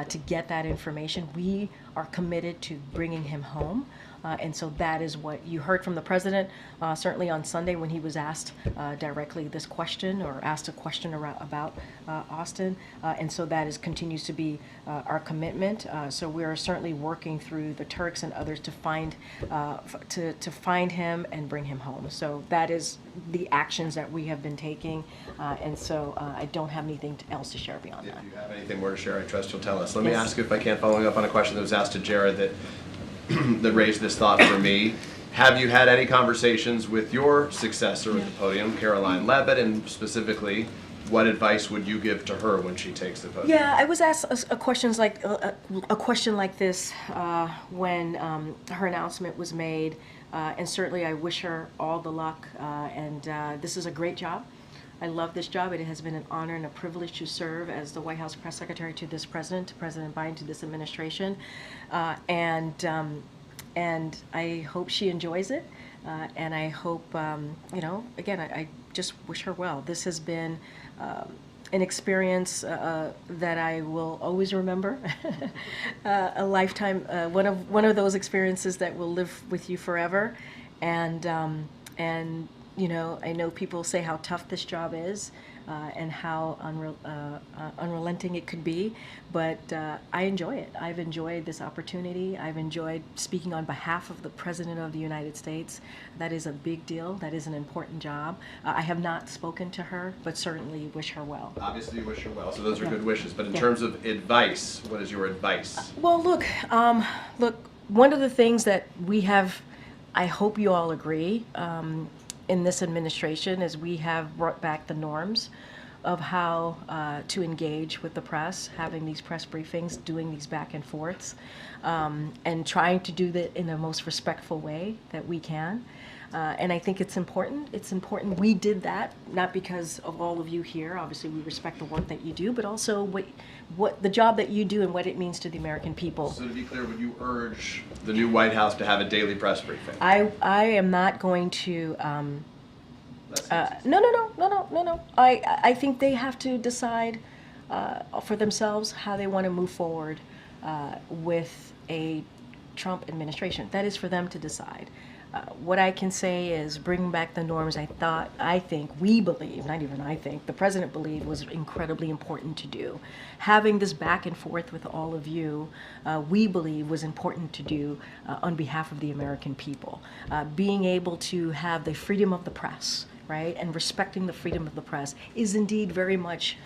[SPEAKER 1] to get that information. We are committed to bringing him home. And so that is what you heard from the president, certainly on Sunday when he was asked directly this question, or asked a question about Austin. And so that continues to be our commitment. So we are certainly working through the Turks and others to find him and bring him home. So that is the actions that we have been taking. And so I don't have anything else to share beyond that.
[SPEAKER 11] If you have anything more to share, I trust you'll tell us. Let me ask you, if I can, following up on a question that was asked to Jared that raised this thought for me. Have you had any conversations with your successor at the podium, Caroline Levitt, and specifically, what advice would you give to her when she takes the podium?
[SPEAKER 1] Yeah, I was asked a question like this when her announcement was made, and certainly I wish her all the luck. And this is a great job. I love this job. It has been an honor and a privilege to serve as the White House press secretary to this president, to President Biden, to this administration, and I hope she enjoys it. And I hope, you know, again, I just wish her well. This has been an experience that I will always remember, a lifetime, one of those experiences that will live with you forever. And you know, I know people say how tough this job is and how unrelenting it could be, but I enjoy it. I've enjoyed this opportunity. I've enjoyed speaking on behalf of the President of the United States. That is a big deal. That is an important job. I have not spoken to her, but certainly wish her well.
[SPEAKER 11] Obviously you wish her well, so those are good wishes. But in terms of advice, what is your advice?
[SPEAKER 1] Well, look, one of the things that we have, I hope you all agree, in this administration is we have brought back the norms of how to engage with the press, having these press briefings, doing these back and forths, and trying to do that in the most respectful way that we can. And I think it's important. It's important we did that, not because of all of you here. Obviously, we respect the work that you do, but also what the job that you do and what it means to the American people.
[SPEAKER 11] So to be clear, would you urge the new White House to have a daily press briefing?
[SPEAKER 1] I am not going to. No. I think they have to decide for themselves how they want to move forward with a Trump administration. That is for them to decide. What I can say is bring back the norms I think we believe, not even I think, the president believed was incredibly important to do. Having this back and forth with all of you, we believe was important to do on behalf of the American people. Being able to have the freedom of the press, right, and respecting the freedom of the press is indeed very much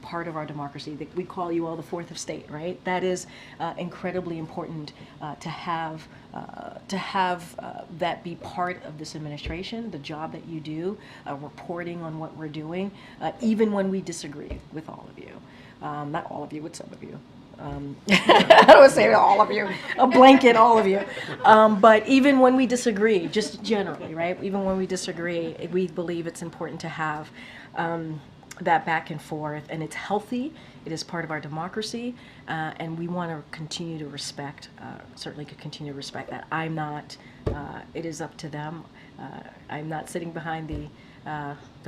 [SPEAKER 1] part of our democracy. We call you all the fourth estate, right? That is incredibly important to have that be part of this administration, the job that you do, reporting on what we're doing, even when we disagree with all of you. Not all of you, with some of you. I don't want to say all of you, a blanket all of you. But even when we disagree, just generally, right? Even when we disagree, we believe it's important to have that back and forth, and it's healthy. It is part of our democracy, and we want to continue to respect, certainly could continue to respect that. I'm not, it is up to them. I'm not sitting behind the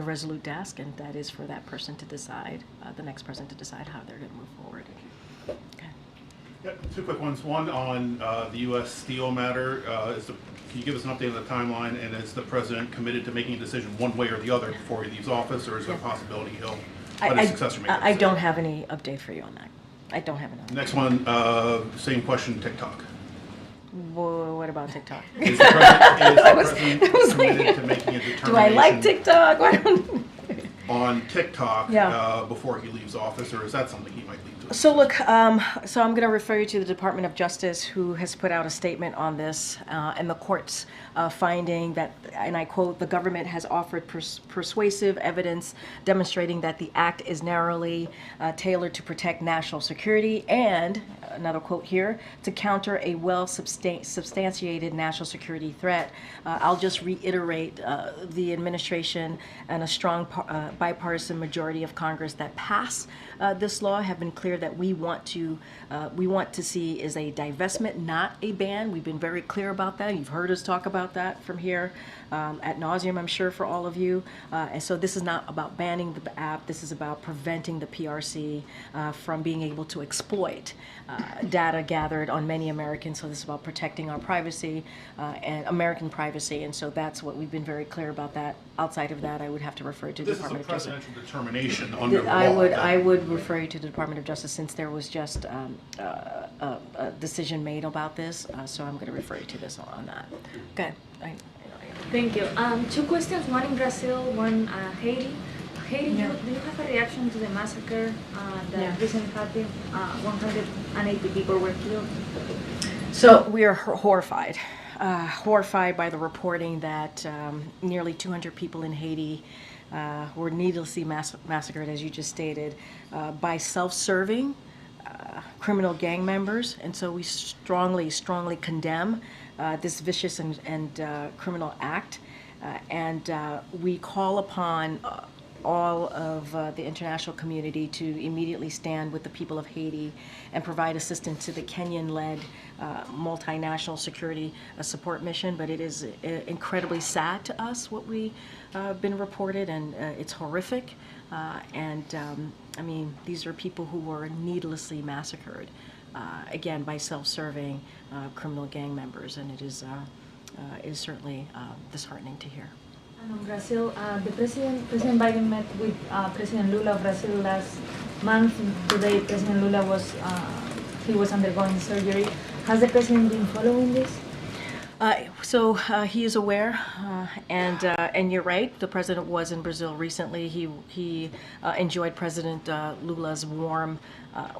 [SPEAKER 1] resolute desk, and that is for that person to decide, the next person to decide how they're going to move forward. Okay.
[SPEAKER 14] Yeah, two quick ones. One on the U.S. Steel matter. Can you give us an update on the timeline, and is the president committed to making a decision one way or the other before he leaves office, or is there a possibility he'll let his successor make a decision?
[SPEAKER 1] I don't have any update for you on that. I don't have an update.
[SPEAKER 14] Next one, same question, TikTok.
[SPEAKER 1] What about TikTok?
[SPEAKER 14] Is the president committed to making a determination?
[SPEAKER 1] Do I like TikTok?
[SPEAKER 14] On TikTok before he leaves office, or is that something he might leave to?
[SPEAKER 1] So look, so I'm going to refer you to the Department of Justice, who has put out a statement on this, and the court's finding that, and I quote, the government has offered persuasive evidence demonstrating that the act is narrowly tailored to protect national security and, another quote here, to counter a well-substantiated national security threat. I'll just reiterate the administration and a strong bipartisan majority of Congress that passed this law have been clear that we want to see is a divestment, not a ban. We've been very clear about that. You've heard us talk about that from here ad nauseum, I'm sure, for all of you. And so this is not about banning the app. This is about preventing the PRC from being able to exploit data gathered on many Americans. So this is about protecting our privacy and American privacy. And so that's what we've been very clear about that. Outside of that, I would have to refer to the Department of Justice.
[SPEAKER 14] This is a presidential determination under the law.
[SPEAKER 1] I would refer you to the Department of Justice since there was just a decision made about this. So I'm going to refer you to this on that. Okay.
[SPEAKER 15] Thank you. Two questions, one in Brazil, one Haiti. Haiti, do you have a reaction to the massacre that recently happened? 180 people were killed.
[SPEAKER 1] So we are horrified. horrified by the reporting that nearly 200 people in Haiti were needlessly massacred, as you just stated, by self-serving criminal gang members. And so we strongly condemn this vicious and criminal act. And we call upon all of the international community to immediately stand with the people of Haiti and provide assistance to the Kenyan-led multinational security support mission. But it is incredibly sad to us what we been reported, and it's horrific. I mean, these are people who were needlessly massacred, again, by self-serving criminal gang members, and it is certainly disheartening to hear.
[SPEAKER 15] And on Brazil, President Biden met with President Lula of Brazil last month. Today, President Lula was undergoing surgery. Has the president been following this?
[SPEAKER 1] So he is aware, and you're right. The president was in Brazil recently. He enjoyed President Lula's warm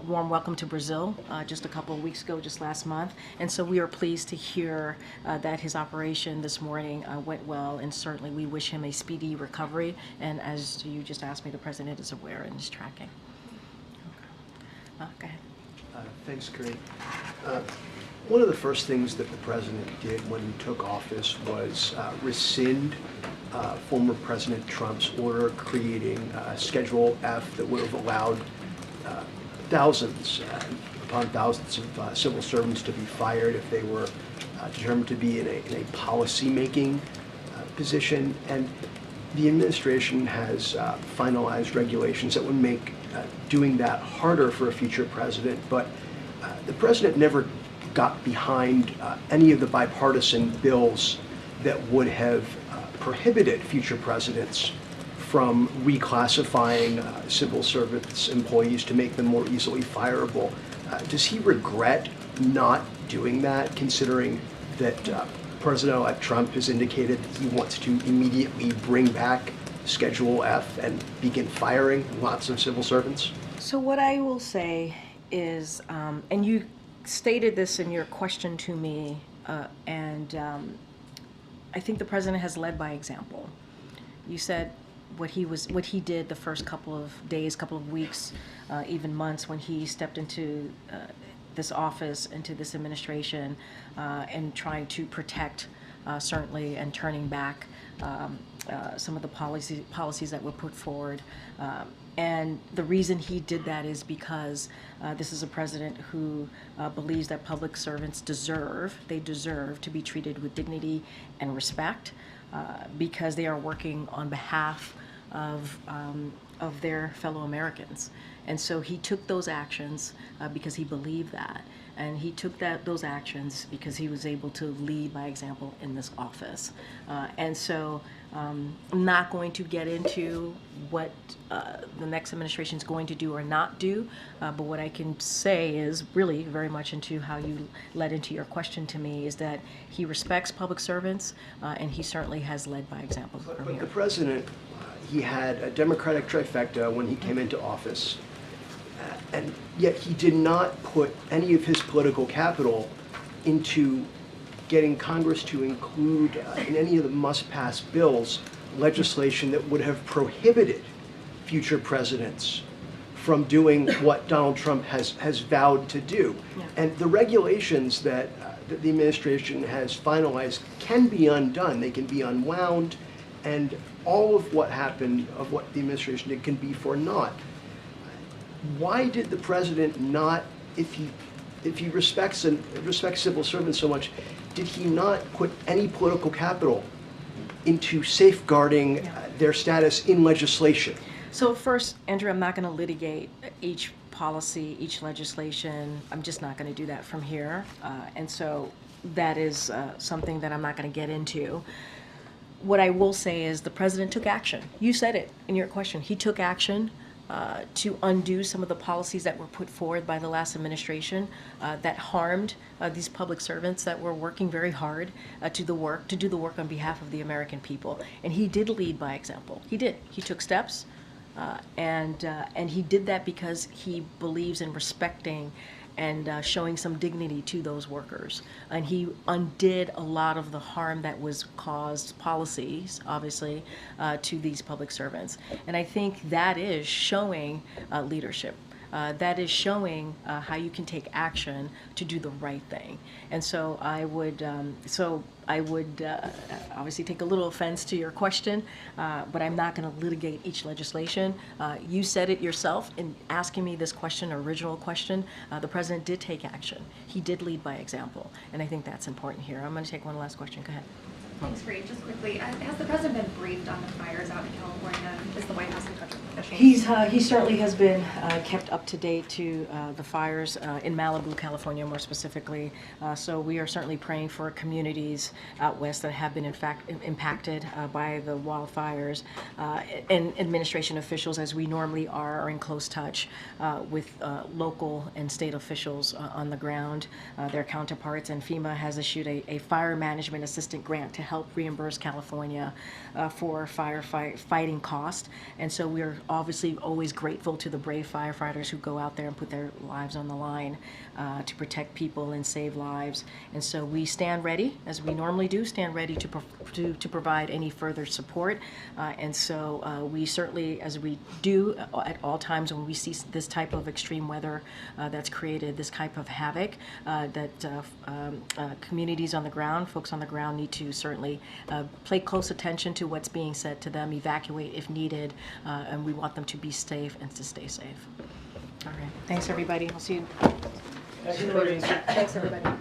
[SPEAKER 1] welcome to Brazil just a couple of weeks ago, just last month. And so we are pleased to hear that his operation this morning went well, and certainly we wish him a speedy recovery. And as you just asked me, the president is aware and is tracking. Go ahead.
[SPEAKER 16] Thanks, Karine. One of the first things that the president did when he took office was rescind former President Trump's order creating Schedule F that would have allowed thousands upon thousands of civil servants to be fired if they were determined to be in a policy-making position. And the administration has finalized regulations that would make doing that harder for a future president, but the president never got behind any of the bipartisan bills that would have prohibited future presidents from reclassifying civil servants, employees, to make them more easily fireable. Does he regret not doing that, considering that President-elect Trump has indicated that he wants to immediately bring back Schedule F and begin firing lots of civil servants?
[SPEAKER 1] So what I will say is, and you stated this in your question to me, and I think the president has led by example. You said what he did the first couple of days, couple of weeks, even months when he stepped into this office, into this administration, and trying to protect, certainly, and turning back some of the policies that were put forward. And the reason he did that is because this is a president who believes that public servants deserve to be treated with dignity and respect, because they are working on behalf of their fellow Americans. And so he took those actions because he believed that. And he took those actions because he was able to lead by example in this office. And so I'm not going to get into what the next administration is going to do or not do, but what I can say is really very much into how you led into your question to me, is that he respects public servants, and he certainly has led by example from
[SPEAKER 16] But
[SPEAKER 1] here.
[SPEAKER 16] the president, he had a Democratic trifecta when he came into office, and yet he did not put any of his political capital into getting Congress to include in any of the must-pass bills legislation that would have prohibited future presidents from doing what Donald Trump has vowed to do.
[SPEAKER 1] Yeah.
[SPEAKER 16] And the regulations that the administration has finalized can be undone. They can be unwound, and all of what happened, of what the administration did, can be for naught. Why did the president not, if he respects civil servants so much, did he not put any political capital into safeguarding their status in legislation?
[SPEAKER 1] So first, Andrew, I'm not going to litigate each policy, each legislation. I'm just not going to do that from here. And so that is something that I'm not going to get into. What I will say is the president took action. You said it in your question. He took action to undo some of the policies that were put forward by the last administration that harmed these public servants that were working very hard to do the work on behalf of the American people. And he did lead by example. He did. He took steps, and he did that because he believes in respecting and showing some dignity to those workers. And he undid a lot of the harm that was caused, policies, obviously, to these public servants. And I think that is showing leadership. That is showing how you can take action to do the right thing. And so I would obviously take a little offense to your question, but I'm not going to litigate each legislation. You said it yourself in asking me this question, original question. The president did take action. He did lead by example, and I think that's important here. I'm going to take one last question. Go ahead.
[SPEAKER 17] Thanks, Karine. Just quickly, has the president been briefed on the fires out in California? Is the White House in touch with officials?
[SPEAKER 1] He certainly has been kept up to date to the fires in Malibu, California, more specifically. So we are certainly praying for communities out west that have been, in fact, impacted by the wildfires. And administration officials, as we normally are in close touch with local and state officials on the ground, their counterparts. And FEMA has issued a fire management assistant grant to help reimburse California for firefighting cost. And so we're obviously always grateful to the brave firefighters who go out there and put their lives on the line to protect people and save lives. And so we stand ready, as we normally do, stand ready to provide any further support. And so we certainly, as we do at all times when we see this type of extreme weather that's created this type of havoc, that communities on the ground, folks on the ground need to certainly pay close attention to what's being said to them, evacuate if needed, and we want them to be safe and to stay safe. All right. Thanks, everybody. I'll see you. Thanks, everybody.